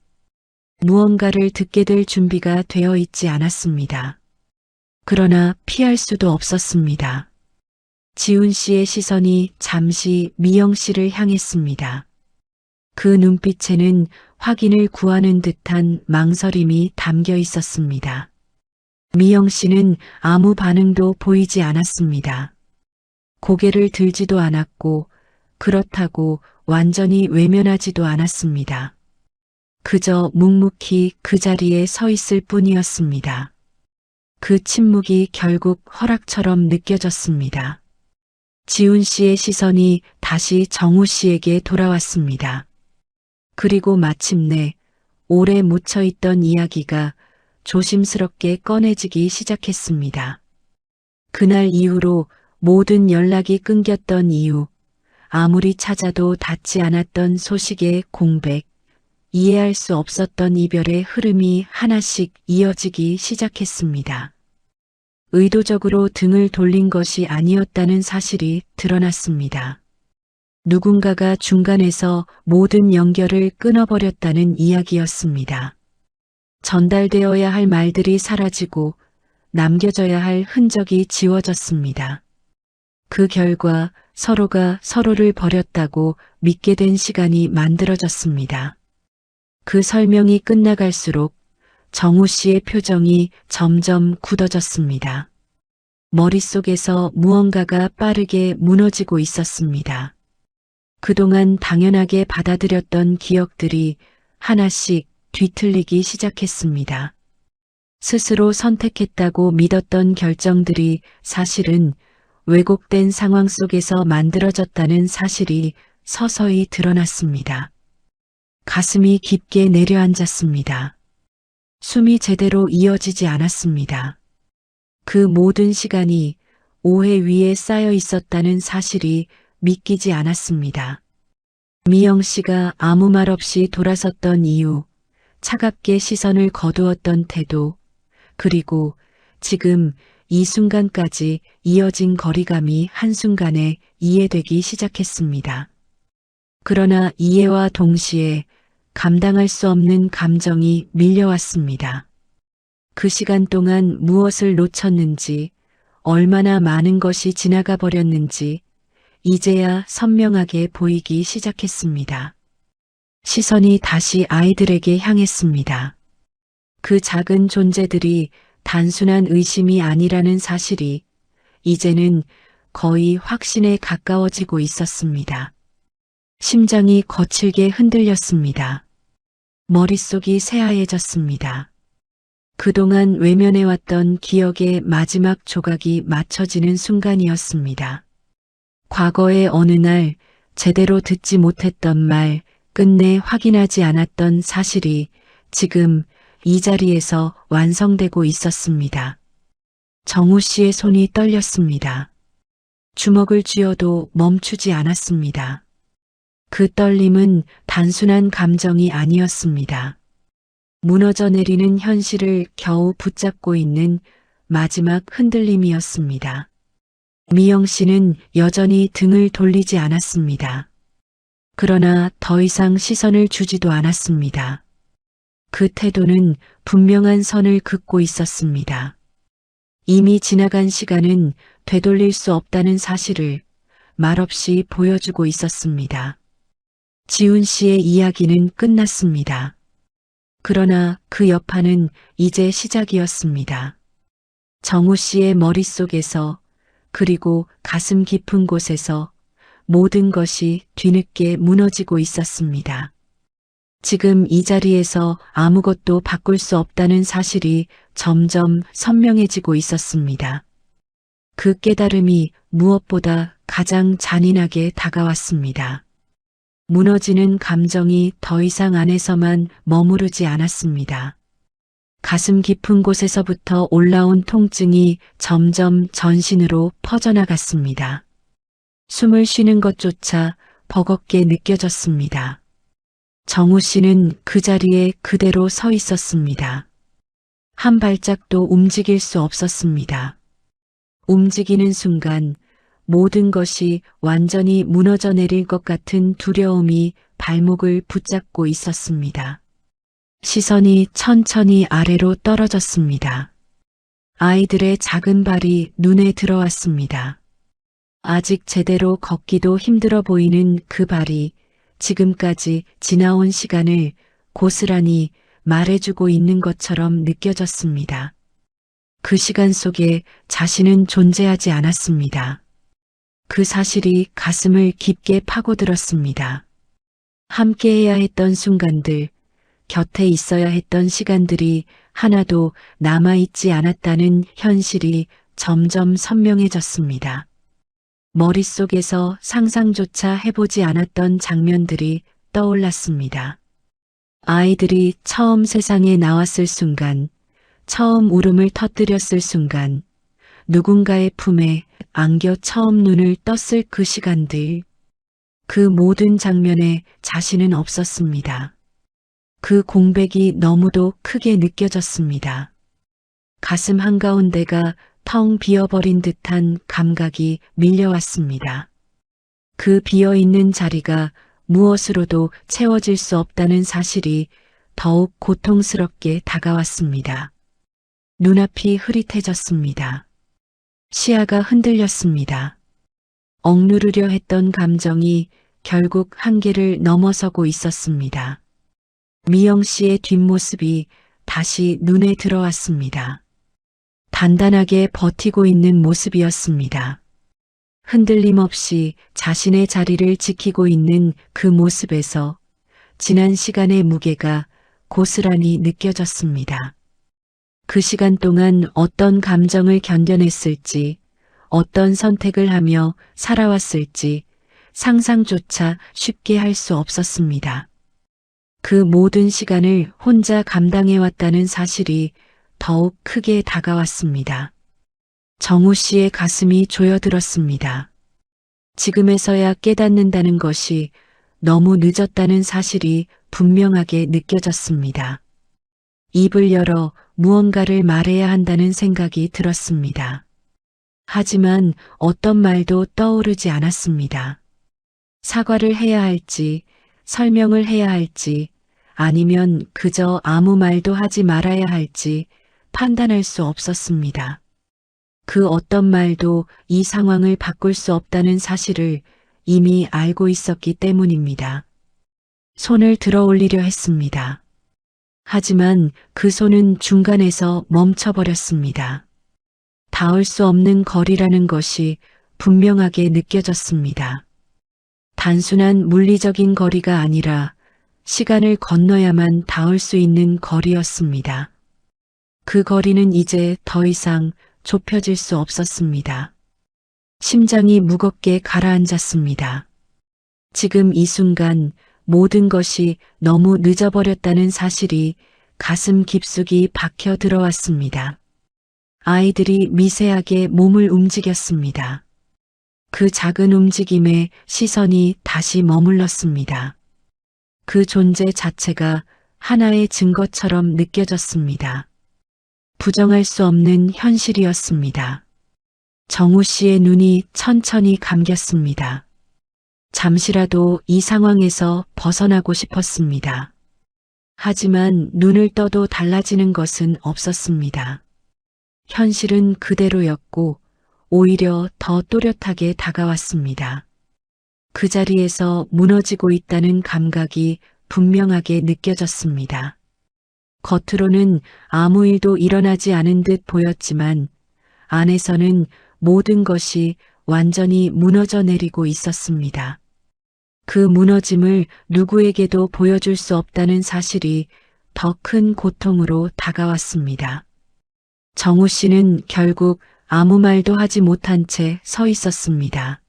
무언가를 듣게 될 준비가 되어 있지 않았습니다. 그러나 피할 수도 없었습니다. 지훈 씨의 시선이 잠시 미영 씨를 향했습니다. 그 눈빛에는 확인을 구하는 듯한 망설임이 담겨 있었습니다. 미영 씨는 아무 반응도 보이지 않았습니다. 고개를 들지도 않았고 그렇다고 완전히 외면하지도 않았습니다. 그저 묵묵히 그 자리에 서 있을 뿐이었습니다. 그 침묵이 결국 허락처럼 느껴졌습니다. 지훈 씨의 시선이 다시 정우 씨에게 돌아왔습니다. 그리고 마침내 오래 묻혀있던 이야기가 조심스럽게 꺼내지기 시작했습니다. 그날 이후로 모든 연락이 끊겼던 이유, 아무리 찾아도 닿지 않았던 소식의 공백, 이해할 수 없었던 이별의 흐름이 하나씩 이어지기 시작했습니다. 의도적으로 등을 돌린 것이 아니었다는 사실이 드러났습니다. 누군가가 중간에서 모든 연결을 끊어버렸다는 이야기였습니다. 전달되어야 할 말들이 사라지고 남겨져야 할 흔적이 지워졌습니다. 그 결과 서로가 서로를 버렸다고 믿게 된 시간이 만들어졌습니다. 그 설명이 끝나갈수록 정우 씨의 표정이 점점 굳어졌습니다. 머릿속에서 무언가가 빠르게 무너지고 있었습니다. 그동안 당연하게 받아들였던 기억들이 하나씩 뒤틀리기 시작했습니다. 스스로 선택했다고 믿었던 결정들이 사실은 왜곡된 상황 속에서 만들어졌다는 사실이 서서히 드러났습니다. 가슴이 깊게 내려앉았습니다. 숨이 제대로 이어지지 않았습니다. 그 모든 시간이 오해 위에 쌓여 있었다는 사실이 믿기지 않았습니다. 미영 씨가 아무 말 없이 돌아섰던 이유, 차갑게 시선을 거두었던 태도, 그리고 지금 이 순간까지 이어진 거리감이 한순간에 이해되기 시작했습니다. 그러나 이해와 동시에 감당할 수 없는 감정이 밀려왔습니다. 그 시간 동안 무엇을 놓쳤는지, 얼마나 많은 것이 지나가 버렸는지 이제야 선명하게 보이기 시작했습니다. 시선이 다시 아이들에게 향했습니다. 그 작은 존재들이 단순한 의심이 아니라는 사실이 이제는 거의 확신에 가까워지고 있었습니다. 심장이 거칠게 흔들렸습니다. 머릿속이 새하얘졌습니다. 그동안 외면해왔던 기억의 마지막 조각이 맞춰지는 순간이었습니다. 과거의 어느 날 제대로 듣지 못했던 말, 끝내 확인하지 않았던 사실이 지금 이 자리에서 완성되고 있었습니다. 정우 씨의 손이 떨렸습니다. 주먹을 쥐어도 멈추지 않았습니다. 그 떨림은 단순한 감정이 아니었습니다. 무너져 내리는 현실을 겨우 붙잡고 있는 마지막 흔들림이었습니다. 미영 씨는 여전히 등을 돌리지 않았습니다. 그러나 더 이상 시선을 주지도 않았습니다. 그 태도는 분명한 선을 긋고 있었습니다. 이미 지나간 시간은 되돌릴 수 없다는 사실을 말없이 보여주고 있었습니다. 지훈 씨의 이야기는 끝났습니다. 그러나 그 여파는 이제 시작이었습니다. 정우 씨의 머릿속에서 그리고 가슴 깊은 곳에서 모든 것이 뒤늦게 무너지고 있었습니다. 지금 이 자리에서 아무것도 바꿀 수 없다는 사실이 점점 선명해지고 있었습니다. 그 깨달음이 무엇보다 가장 잔인하게 다가왔습니다. 무너지는 감정이 더 이상 안에서만 머무르지 않았습니다. 가슴 깊은 곳에서부터 올라온 통증이 점점 전신으로 퍼져나갔습니다. 숨을 쉬는 것조차 버겁게 느껴졌습니다. 정우 씨는 그 자리에 그대로 서 있었습니다. 한 발짝도 움직일 수 없었습니다. 움직이는 순간 모든 것이 완전히 무너져 내릴 것 같은 두려움이 발목을 붙잡고 있었습니다. 시선이 천천히 아래로 떨어졌습니다. 아이들의 작은 발이 눈에 들어왔습니다. 아직 제대로 걷기도 힘들어 보이는 그 발이 지금까지 지나온 시간을 고스란히 말해주고 있는 것처럼 느껴졌습니다. 그 시간 속에 자신은 존재하지 않았습니다. 그 사실이 가슴을 깊게 파고들었습니다. 함께해야 했던 순간들, 곁에 있어야 했던 시간들이 하나도 남아있지 않았다는 현실이 점점 선명해졌습니다. 머릿속에서 상상조차 해보지 않았던 장면들이 떠올랐습니다. 아이들이 처음 세상에 나왔을 순간, 처음 울음을 터뜨렸을 순간, 누군가의 품에 안겨 처음 눈을 떴을 그 시간들, 그 모든 장면에 자신은 없었습니다. 그 공백이 너무도 크게 느껴졌습니다. 가슴 한가운데가 텅 비어버린 듯한 감각이 밀려왔습니다. 그 비어있는 자리가 무엇으로도 채워질 수 없다는 사실이 더욱 고통스럽게 다가왔습니다. 눈앞이 흐릿해졌습니다. 시야가 흔들렸습니다. 억누르려 했던 감정이 결국 한계를 넘어서고 있었습니다. 미영 씨의 뒷모습이 다시 눈에 들어왔습니다. 단단하게 버티고 있는 모습이었습니다. 흔들림 없이 자신의 자리를 지키고 있는 그 모습에서 지난 시간의 무게가 고스란히 느껴졌습니다. 그 시간 동안 어떤 감정을 견뎌냈을지, 어떤 선택을 하며 살아왔을지 상상조차 쉽게 할 수 없었습니다. 그 모든 시간을 혼자 감당해왔다는 사실이 더욱 크게 다가왔습니다. 정우 씨의 가슴이 조여들었습니다. 지금에서야 깨닫는다는 것이 너무 늦었다는 사실이 분명하게 느껴졌습니다. 입을 열어 무언가를 말해야 한다는 생각이 들었습니다. 하지만 어떤 말도 떠오르지 않았습니다. 사과를 해야 할지, 설명을 해야 할지, 아니면 그저 아무 말도 하지 말아야 할지 판단할 수 없었습니다. 그 어떤 말도 이 상황을 바꿀 수 없다는 사실을 이미 알고 있었기 때문입니다. 손을 들어 올리려 했습니다. 하지만 그 손은 중간에서 멈춰버렸습니다. 닿을 수 없는 거리라는 것이 분명하게 느껴졌습니다. 단순한 물리적인 거리가 아니라 시간을 건너야만 닿을 수 있는 거리였습니다. 그 거리는 이제 더 이상 좁혀질 수 없었습니다. 심장이 무겁게 가라앉았습니다. 지금 이 순간 모든 것이 너무 늦어버렸다는 사실이 가슴 깊숙이 박혀 들어왔습니다. 아이들이 미세하게 몸을 움직였습니다. 그 작은 움직임에 시선이 다시 머물렀습니다. 그 존재 자체가 하나의 증거처럼 느껴졌습니다. 부정할 수 없는 현실이었습니다. 정우 씨의 눈이 천천히 감겼습니다. 잠시라도 이 상황에서 벗어나고 싶었습니다. 하지만 눈을 떠도 달라지는 것은 없었습니다. 현실은 그대로였고 오히려 더 또렷하게 다가왔습니다. 그 자리에서 무너지고 있다는 감각이 분명하게 느껴졌습니다. 겉으로는 아무 일도 일어나지 않은 듯 보였지만 안에서는 모든 것이 완전히 무너져 내리고 있었습니다. 그 무너짐을 누구에게도 보여줄 수 없다는 사실이 더 큰 고통으로 다가왔습니다. 정우 씨는 결국 아무 말도 하지 못한 채 서 있었습니다.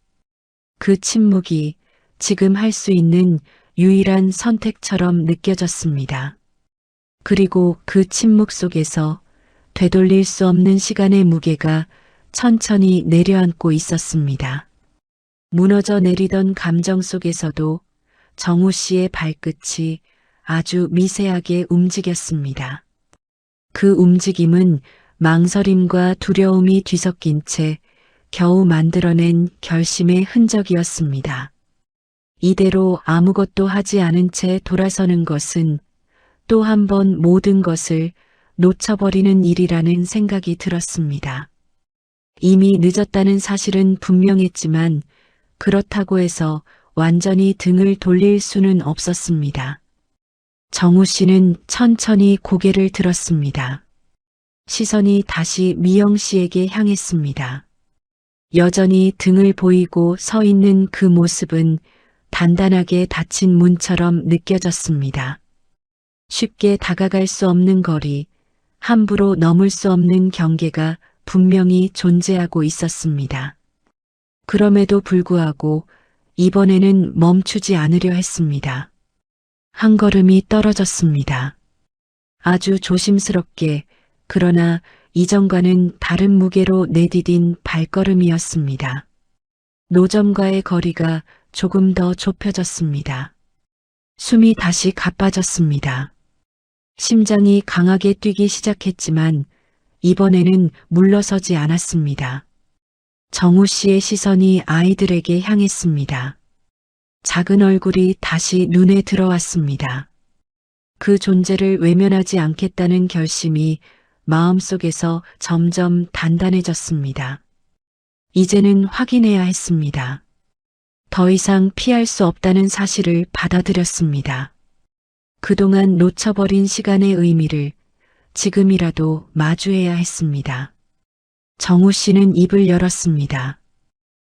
그 침묵이 지금 할 수 있는 유일한 선택처럼 느껴졌습니다. 그리고 그 침묵 속에서 되돌릴 수 없는 시간의 무게가 천천히 내려앉고 있었습니다. 무너져 내리던 감정 속에서도 정우 씨의 발끝이 아주 미세하게 움직였습니다. 그 움직임은 망설임과 두려움이 뒤섞인 채 겨우 만들어낸 결심의 흔적이었습니다. 이대로 아무것도 하지 않은 채 돌아서는 것은 또 한 번 모든 것을 놓쳐버리는 일이라는 생각이 들었습니다. 이미 늦었다는 사실은 분명했지만 그렇다고 해서 완전히 등을 돌릴 수는 없었습니다. 정우 씨는 천천히 고개를 들었습니다. 시선이 다시 미영 씨에게 향했습니다. 여전히 등을 보이고 서 있는 그 모습은 단단하게 닫힌 문처럼 느껴졌습니다. 쉽게 다가갈 수 없는 거리, 함부로 넘을 수 없는 경계가 분명히 존재하고 있었습니다. 그럼에도 불구하고 이번에는 멈추지 않으려 했습니다. 한 걸음이 떨어졌습니다. 아주 조심스럽게, 그러나 이전과는 다른 무게로 내디딘 발걸음이었습니다. 노점과의 거리가 조금 더 좁혀졌습니다. 숨이 다시 가빠졌습니다. 심장이 강하게 뛰기 시작했지만 이번에는 물러서지 않았습니다. 정우 씨의 시선이 아이들에게 향했습니다. 작은 얼굴이 다시 눈에 들어왔습니다. 그 존재를 외면하지 않겠다는 결심이 마음속에서 점점 단단해졌습니다. 이제는 확인해야 했습니다. 더 이상 피할 수 없다는 사실을 받아들였습니다. 그동안 놓쳐버린 시간의 의미를, 지금이라도 마주해야 했습니다. 정우 씨는 입을 열었습니다.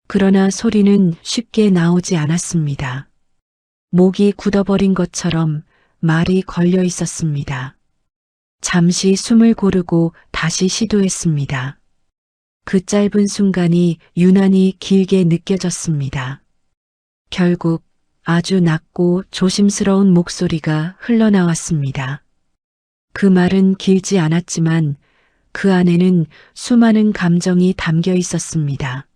그러나 소리는 쉽게 나오지 않았습니다. 목이 굳어버린 것처럼 말이 걸려 있었습니다. 잠시 숨을 고르고 다시 시도했습니다. 그 짧은 순간이 유난히 길게 느껴졌습니다. 결국 아주 낮고 조심스러운 목소리가 흘러나왔습니다. 그 말은 길지 않았지만 그 안에는 수많은 감정이 담겨 있었습니다.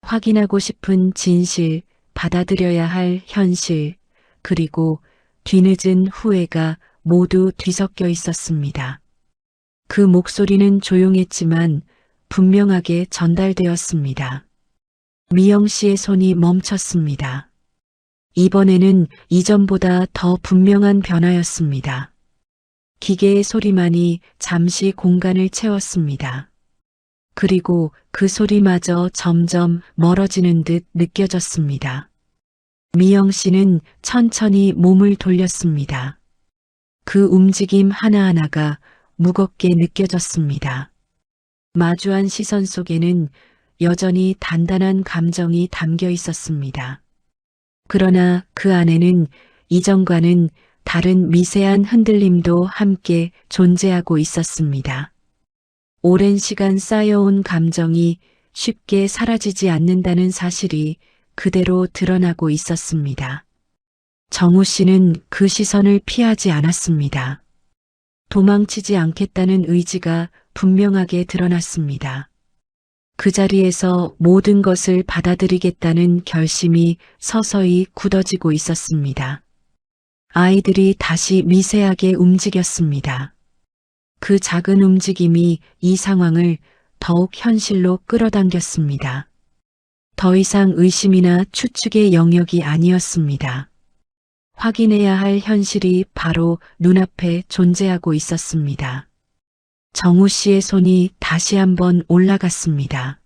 확인하고 싶은 진실, 받아들여야 할 현실, 그리고 뒤늦은 후회가 모두 뒤섞여 있었습니다. 그 목소리는 조용했지만 분명하게 전달되었습니다. 미영 씨의 손이 멈췄습니다. 이번에는 이전보다 더 분명한 변화였습니다. 기계의 소리만이 잠시 공간을 채웠습니다. 그리고 그 소리마저 점점 멀어지는 듯 느껴졌습니다. 미영 씨는 천천히 몸을 돌렸습니다. 그 움직임 하나하나가 무겁게 느껴졌습니다. 마주한 시선 속에는 여전히 단단한 감정이 담겨 있었습니다. 그러나 그 안에는 이전과는 다른 미세한 흔들림도 함께 존재하고 있었습니다. 오랜 시간 쌓여온 감정이 쉽게 사라지지 않는다는 사실이 그대로 드러나고 있었습니다. 정우 씨는 그 시선을 피하지 않았습니다. 도망치지 않겠다는 의지가 분명하게 드러났습니다. 그 자리에서 모든 것을 받아들이겠다는 결심이 서서히 굳어지고 있었습니다. 아이들이 다시 미세하게 움직였습니다. 그 작은 움직임이 이 상황을 더욱 현실로 끌어당겼습니다. 더 이상 의심이나 추측의 영역이 아니었습니다. 확인해야 할 현실이 바로 눈앞에 존재하고 있었습니다. 정우 씨의 손이 다시 한번 올라갔습니다.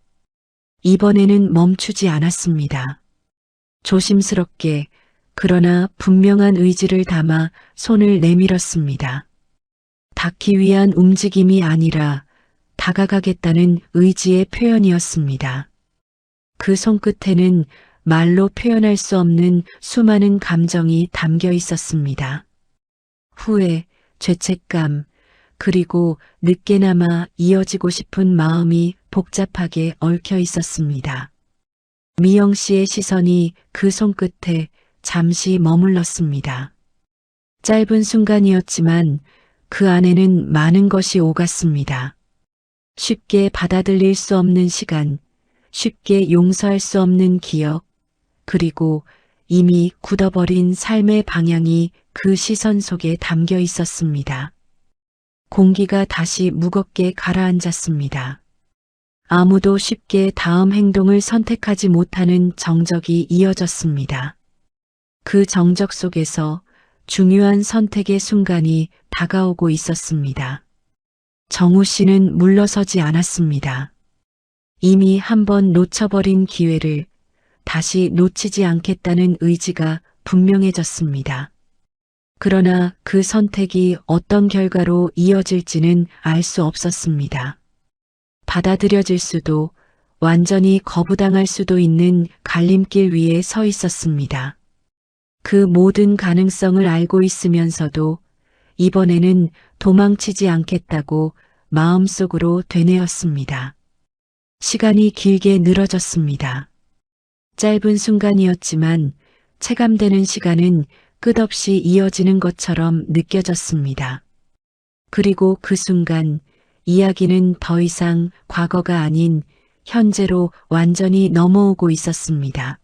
이번에는 멈추지 않았습니다. 조심스럽게 그러나 분명한 의지를 담아 손을 내밀었습니다. 닿기 위한 움직임이 아니라 다가가겠다는 의지의 표현이었습니다. 그 손끝에는 말로 표현할 수 없는 수많은 감정이 담겨 있었습니다. 후회, 죄책감, 그리고 늦게나마 이어지고 싶은 마음이 복잡하게 얽혀 있었습니다. 미영 씨의 시선이 그 손끝에 잠시 머물렀습니다. 짧은 순간이었지만 그 안에는 많은 것이 오갔습니다. 쉽게 받아들일 수 없는 시간, 쉽게 용서할 수 없는 기억, 그리고 이미 굳어버린 삶의 방향이 그 시선 속에 담겨 있었습니다. 공기가 다시 무겁게 가라앉았습니다. 아무도 쉽게 다음 행동을 선택하지 못하는 정적이 이어졌습니다. 그 정적 속에서 중요한 선택의 순간이 다가오고 있었습니다. 정우 씨는 물러서지 않았습니다. 이미 한번 놓쳐버린 기회를 다시 놓치지 않겠다는 의지가 분명해졌습니다. 그러나 그 선택이 어떤 결과로 이어질지는 알 수 없었습니다. 받아들여질 수도 완전히 거부당할 수도 있는 갈림길 위에 서 있었습니다. 그 모든 가능성을 알고 있으면서도 이번에는 도망치지 않겠다고 마음속으로 되뇌었습니다. 시간이 길게 늘어졌습니다. 짧은 순간이었지만 체감되는 시간은 끝없이 이어지는 것처럼 느껴졌습니다. 그리고 그 순간 이야기는 더 이상 과거가 아닌 현재로 완전히 넘어오고 있었습니다.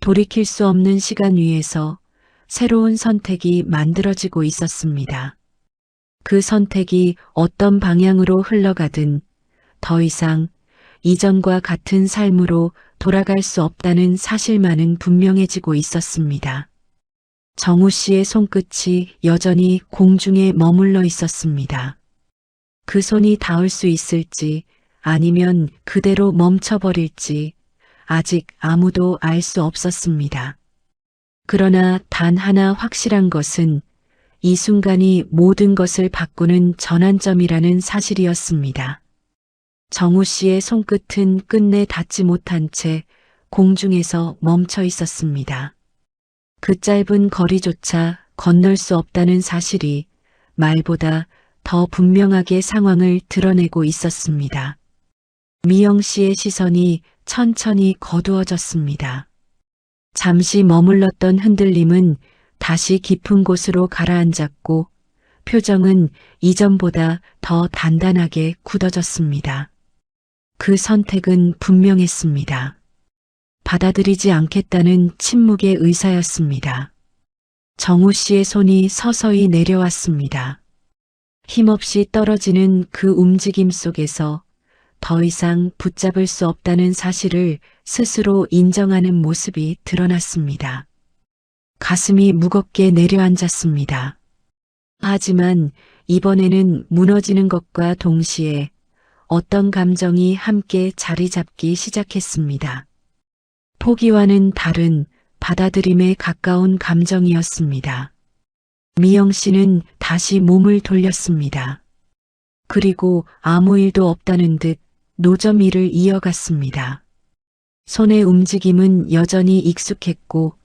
돌이킬 수 없는 시간 위에서 새로운 선택이 만들어지고 있었습니다. 그 선택이 어떤 방향으로 흘러가든 더 이상 이전과 같은 삶으로 돌아갈 수 없다는 사실만은 분명해지고 있었습니다. 정우 씨의 손끝이 여전히 공중에 머물러 있었습니다. 그 손이 닿을 수 있을지 아니면 그대로 멈춰버릴지 아직 아무도 알 수 없었습니다. 그러나 단 하나 확실한 것은 이 순간이 모든 것을 바꾸는 전환점이라는 사실이었습니다. 정우 씨의 손끝은 끝내 닿지 못한 채 공중에서 멈춰 있었습니다. 그 짧은 거리조차 건널 수 없다는 사실이 말보다 더 분명하게 상황을 드러내고 있었습니다. 미영 씨의 시선이 천천히 거두어졌습니다. 잠시 머물렀던 흔들림은 다시 깊은 곳으로 가라앉았고 표정은 이전보다 더 단단하게 굳어졌습니다. 그 선택은 분명했습니다. 받아들이지 않겠다는 침묵의 의사였습니다. 정우 씨의 손이 서서히 내려왔습니다. 힘없이 떨어지는 그 움직임 속에서 더 이상 붙잡을 수 없다는 사실을 스스로 인정하는 모습이 드러났습니다. 가슴이 무겁게 내려앉았습니다. 하지만 이번에는 무너지는 것과 동시에 어떤 감정이 함께 자리 잡기 시작했습니다. 포기와는 다른 받아들임에 가까운 감정이었습니다. 미영 씨는 다시 몸을 돌렸습니다. 그리고 아무 일도 없다는 듯 노점 일을 이어갔습니다. 손의 움직임은 여전히 익숙했고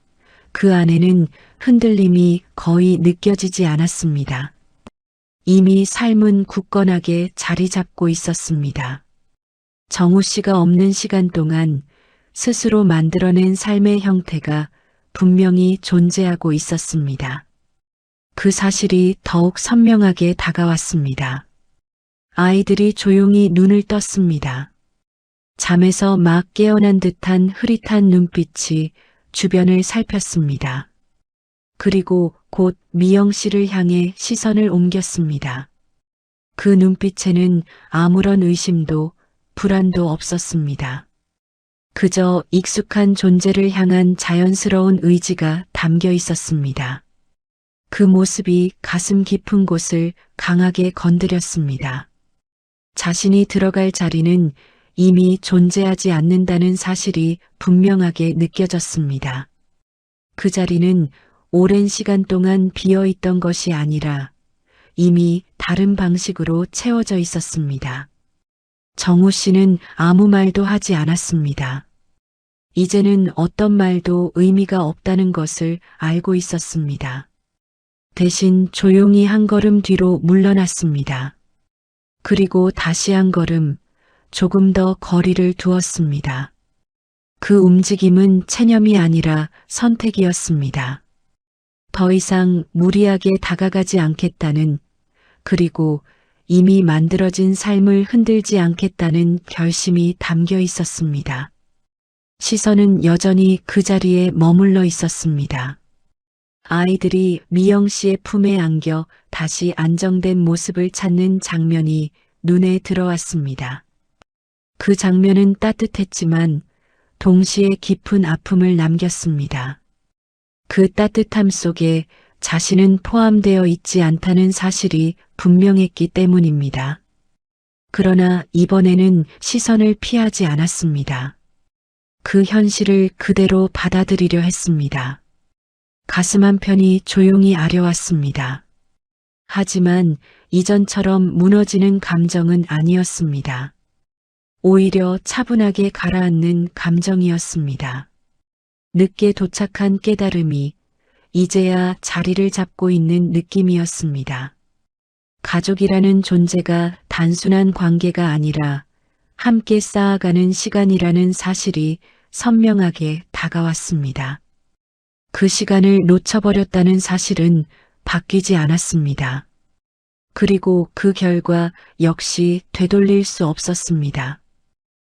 그 안에는 흔들림이 거의 느껴지지 않았습니다. 이미 삶은 굳건하게 자리 잡고 있었습니다. 정우 씨가 없는 시간 동안 스스로 만들어낸 삶의 형태가 분명히 존재하고 있었습니다. 그 사실이 더욱 선명하게 다가왔습니다. 아이들이 조용히 눈을 떴습니다. 잠에서 막 깨어난 듯한 흐릿한 눈빛이 주변을 살폈습니다. 그리고 곧 미영 씨를 향해 시선을 옮겼습니다. 그 눈빛에는 아무런 의심도 불안도 없었습니다. 그저 익숙한 존재를 향한 자연스러운 의지가 담겨 있었습니다. 그 모습이 가슴 깊은 곳을 강하게 건드렸습니다. 자신이 들어갈 자리는 이미 존재하지 않는다는 사실이 분명하게 느껴졌습니다. 그 자리는 오랜 시간 동안 비어 있던 것이 아니라 이미 다른 방식으로 채워져 있었습니다. 정우 씨는 아무 말도 하지 않았습니다. 이제는 어떤 말도 의미가 없다는 것을 알고 있었습니다. 대신 조용히 한 걸음 뒤로 물러났습니다. 그리고 다시 한 걸음, 조금 더 거리를 두었습니다. 그 움직임은 체념이 아니라 선택이었습니다. 더 이상 무리하게 다가가지 않겠다는, 그리고 이미 만들어진 삶을 흔들지 않겠다는 결심이 담겨 있었습니다. 시선은 여전히 그 자리에 머물러 있었습니다. 아이들이 미영 씨의 품에 안겨 다시 안정된 모습을 찾는 장면이 눈에 들어왔습니다. 그 장면은 따뜻했지만 동시에 깊은 아픔을 남겼습니다. 그 따뜻함 속에 자신은 포함되어 있지 않다는 사실이 분명했기 때문입니다. 그러나 이번에는 시선을 피하지 않았습니다. 그 현실을 그대로 받아들이려 했습니다. 가슴 한편이 조용히 아려왔습니다. 하지만 이전처럼 무너지는 감정은 아니었습니다. 오히려 차분하게 가라앉는 감정이었습니다. 늦게 도착한 깨달음이 이제야 자리를 잡고 있는 느낌이었습니다. 가족이라는 존재가 단순한 관계가 아니라 함께 쌓아가는 시간이라는 사실이 선명하게 다가왔습니다. 그 시간을 놓쳐버렸다는 사실은 바뀌지 않았습니다. 그리고 그 결과 역시 되돌릴 수 없었습니다.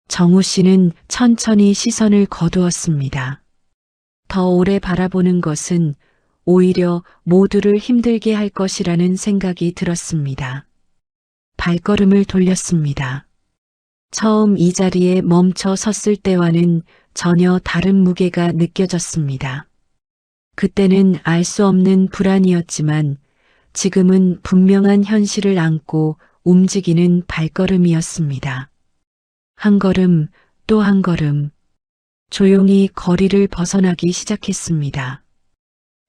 정우 씨는 천천히 시선을 거두었습니다. 더 오래 바라보는 것은 오히려 모두를 힘들게 할 것이라는 생각이 들었습니다. 발걸음을 돌렸습니다. 처음 이 자리에 멈춰 섰을 때와는 전혀 다른 무게가 느껴졌습니다. 그때는 알 수 없는 불안이었지만 지금은 분명한 현실을 안고 움직이는 발걸음이었습니다. 한 걸음 또 한 걸음 조용히 거리를 벗어나기 시작했습니다.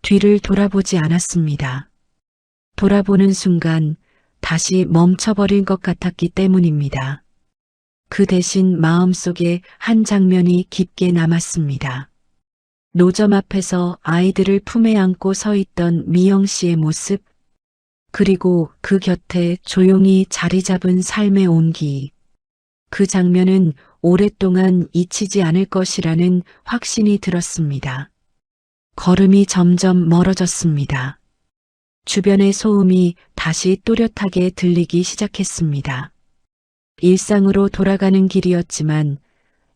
뒤를 돌아보지 않았습니다. 돌아보는 순간 다시 멈춰버린 것 같았기 때문입니다. 그 대신 마음속에 한 장면이 깊게 남았습니다. 노점 앞에서 아이들을 품에 안고 서 있던 미영 씨의 모습, 그리고 그 곁에 조용히 자리 잡은 삶의 온기. 그 장면은 오랫동안 잊히지 않을 것이라는 확신이 들었습니다. 걸음이 점점 멀어졌습니다. 주변의 소음이 다시 또렷하게 들리기 시작했습니다. 일상으로 돌아가는 길이었지만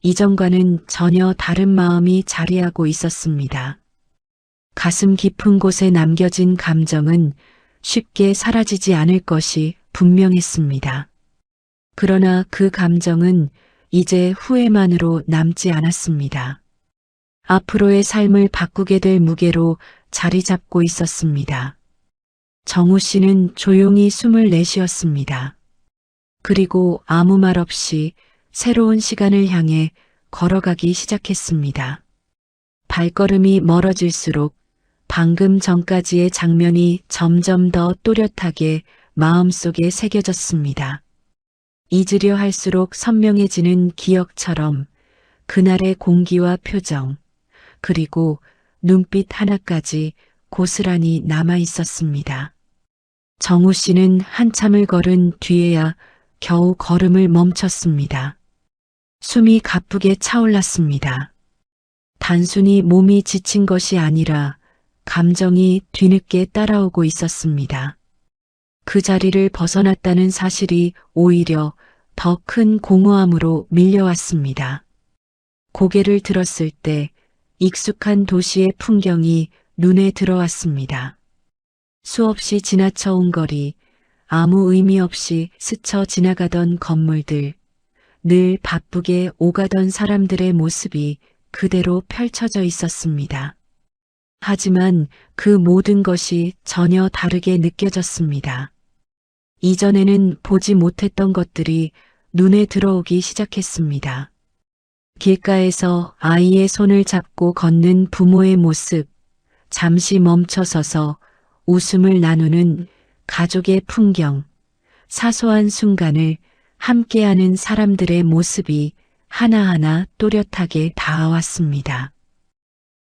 이전과는 전혀 다른 마음이 자리하고 있었습니다. 가슴 깊은 곳에 남겨진 감정은 쉽게 사라지지 않을 것이 분명했습니다. 그러나 그 감정은 이제 후회만으로 남지 않았습니다. 앞으로의 삶을 바꾸게 될 무게로 자리 잡고 있었습니다. 정우 씨는 조용히 숨을 내쉬었습니다. 그리고 아무 말 없이 새로운 시간을 향해 걸어가기 시작했습니다. 발걸음이 멀어질수록 방금 전까지의 장면이 점점 더 또렷하게 마음속에 새겨졌습니다. 잊으려 할수록 선명해지는 기억처럼 그날의 공기와 표정, 그리고 눈빛 하나까지 고스란히 남아 있었습니다. 정우 씨는 한참을 걸은 뒤에야 겨우 걸음을 멈췄습니다. 숨이 가쁘게 차올랐습니다. 단순히 몸이 지친 것이 아니라 감정이 뒤늦게 따라오고 있었습니다. 그 자리를 벗어났다는 사실이 오히려 더 큰 공허함으로 밀려왔습니다. 고개를 들었을 때 익숙한 도시의 풍경이 눈에 들어왔습니다. 수없이 지나쳐온 거리, 아무 의미 없이 스쳐 지나가던 건물들, 늘 바쁘게 오가던 사람들의 모습이 그대로 펼쳐져 있었습니다. 하지만 그 모든 것이 전혀 다르게 느껴졌습니다. 이전에는 보지 못했던 것들이 눈에 들어오기 시작했습니다. 길가에서 아이의 손을 잡고 걷는 부모의 모습, 잠시 멈춰서서 웃음을 나누는 가족의 풍경, 사소한 순간을 함께하는 사람들의 모습이 하나하나 또렷하게 닿아왔습니다.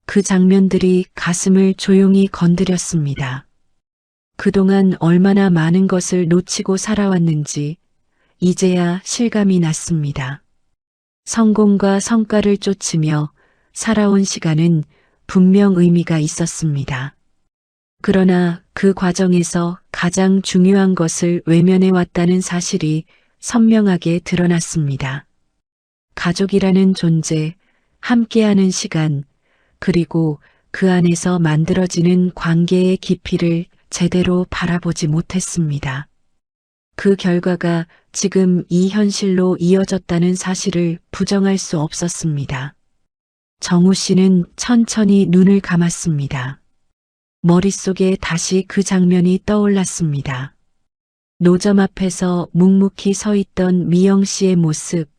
그 장면들이 가슴을 조용히 건드렸습니다. 그동안 얼마나 많은 것을 놓치고 살아왔는지 이제야 실감이 났습니다. 성공과 성과를 쫓으며 살아온 시간은 분명 의미가 있었습니다. 그러나 그 과정에서 가장 중요한 것을 외면해 왔다는 사실이 선명하게 드러났습니다. 가족이라는 존재, 함께하는 시간, 그리고 그 안에서 만들어지는 관계의 깊이를 제대로 바라보지 못했습니다. 그 결과가 지금 이 현실로 이어졌다는 사실을 부정할 수 없었습니다. 정우 씨는 천천히 눈을 감았습니다. 머릿속에 다시 그 장면이 떠올랐습니다. 노점 앞에서 묵묵히 서 있던 미영 씨의 모습,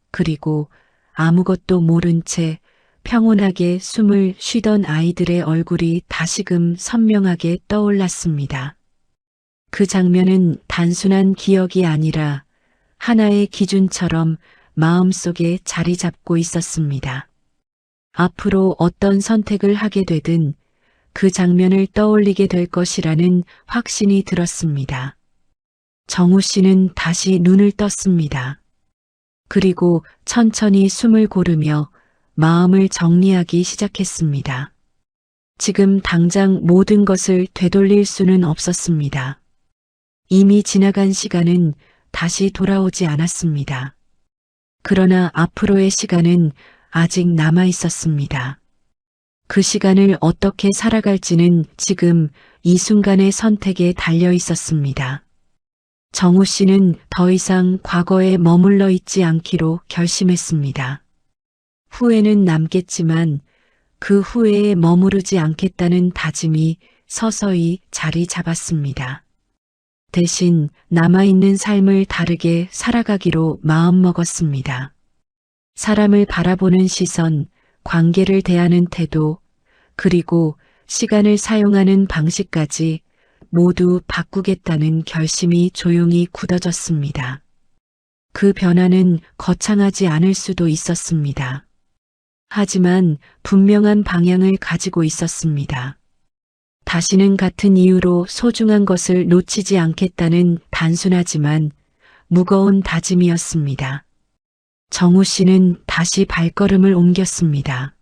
그리고 아무것도 모른 채 평온하게 숨을 쉬던 아이들의 얼굴이 다시금 선명하게 떠올랐습니다. 그 장면은 단순한 기억이 아니라 하나의 기준처럼 마음속에 자리 잡고 있었습니다. 앞으로 어떤 선택을 하게 되든 그 장면을 떠올리게 될 것이라는 확신이 들었습니다. 정우 씨는 다시 눈을 떴습니다. 그리고 천천히 숨을 고르며 마음을 정리하기 시작했습니다. 지금 당장 모든 것을 되돌릴 수는 없었습니다. 이미 지나간 시간은 다시 돌아오지 않았습니다. 그러나 앞으로의 시간은 아직 남아 있었습니다. 그 시간을 어떻게 살아갈지는 지금 이 순간의 선택에 달려 있었습니다. 정우 씨는 더 이상 과거에 머물러 있지 않기로 결심했습니다. 후회는 남겠지만 그 후회에 머무르지 않겠다는 다짐이 서서히 자리 잡았습니다. 대신 남아있는 삶을 다르게 살아가기로 마음먹었습니다. 사람을 바라보는 시선, 관계를 대하는 태도, 그리고 시간을 사용하는 방식까지 모두 바꾸겠다는 결심이 조용히 굳어졌습니다. 그 변화는 거창하지 않을 수도 있었습니다. 하지만 분명한 방향을 가지고 있었습니다. 다시는 같은 이유로 소중한 것을 놓치지 않겠다는 단순하지만 무거운 다짐이었습니다. 정우 씨는 다시 발걸음을 옮겼습니다.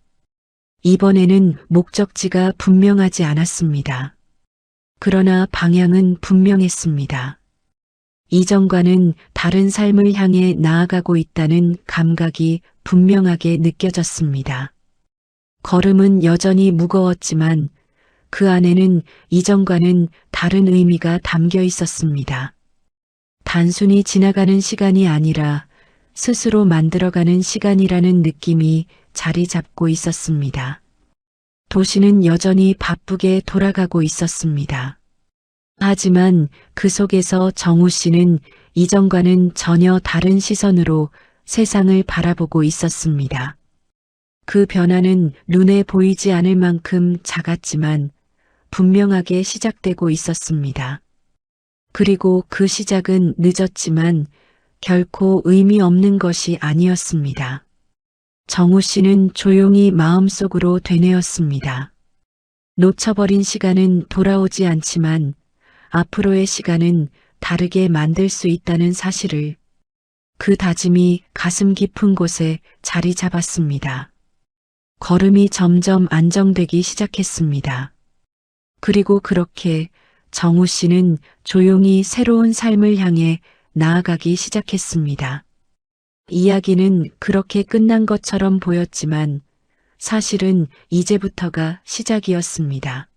이번에는 목적지가 분명하지 않았습니다. 그러나 방향은 분명했습니다. 이전과는 다른 삶을 향해 나아가고 있다는 감각이 분명하게 느껴졌습니다. 걸음은 여전히 무거웠지만 그 안에는 이전과는 다른 의미가 담겨 있었습니다. 단순히 지나가는 시간이 아니라 스스로 만들어가는 시간이라는 느낌이 자리 잡고 있었습니다. 도시는 여전히 바쁘게 돌아가고 있었습니다. 하지만 그 속에서 정우 씨는 이전과는 전혀 다른 시선으로 세상을 바라보고 있었습니다. 그 변화는 눈에 보이지 않을 만큼 작았지만 분명하게 시작되고 있었습니다. 그리고 그 시작은 늦었지만 결코 의미 없는 것이 아니었습니다. 정우 씨는 조용히 마음속으로 되뇌었습니다. 놓쳐버린 시간은 돌아오지 않지만 앞으로의 시간은 다르게 만들 수 있다는 사실을. 그 다짐이 가슴 깊은 곳에 자리 잡았습니다. 걸음이 점점 안정되기 시작했습니다. 그리고 그렇게 정우 씨는 조용히 새로운 삶을 향해 나아가기 시작했습니다. 이야기는 그렇게 끝난 것처럼 보였지만 사실은 이제부터가 시작이었습니다.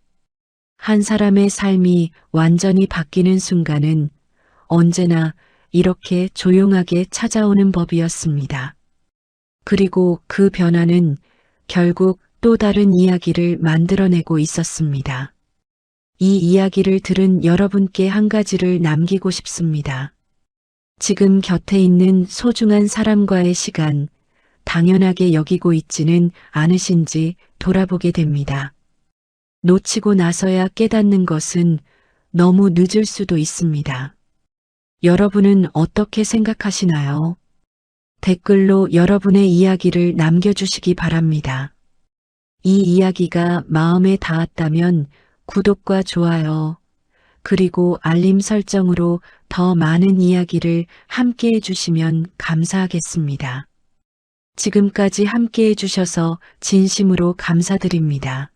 한 사람의 삶이 완전히 바뀌는 순간은 언제나 이렇게 조용하게 찾아오는 법이었습니다. 그리고 그 변화는 결국 또 다른 이야기를 만들어내고 있었습니다. 이 이야기를 들은 여러분께 한 가지를 남기고 싶습니다. 지금 곁에 있는 소중한 사람과의 시간, 당연하게 여기고 있지는 않으신지 돌아보게 됩니다. 놓치고 나서야 깨닫는 것은 너무 늦을 수도 있습니다. 여러분은 어떻게 생각하시나요? 댓글로 여러분의 이야기를 남겨주시기 바랍니다. 이 이야기가 마음에 닿았다면 구독과 좋아요, 그리고 알림 설정으로 더 많은 이야기를 함께 해주시면 감사하겠습니다. 지금까지 함께 해주셔서 진심으로 감사드립니다.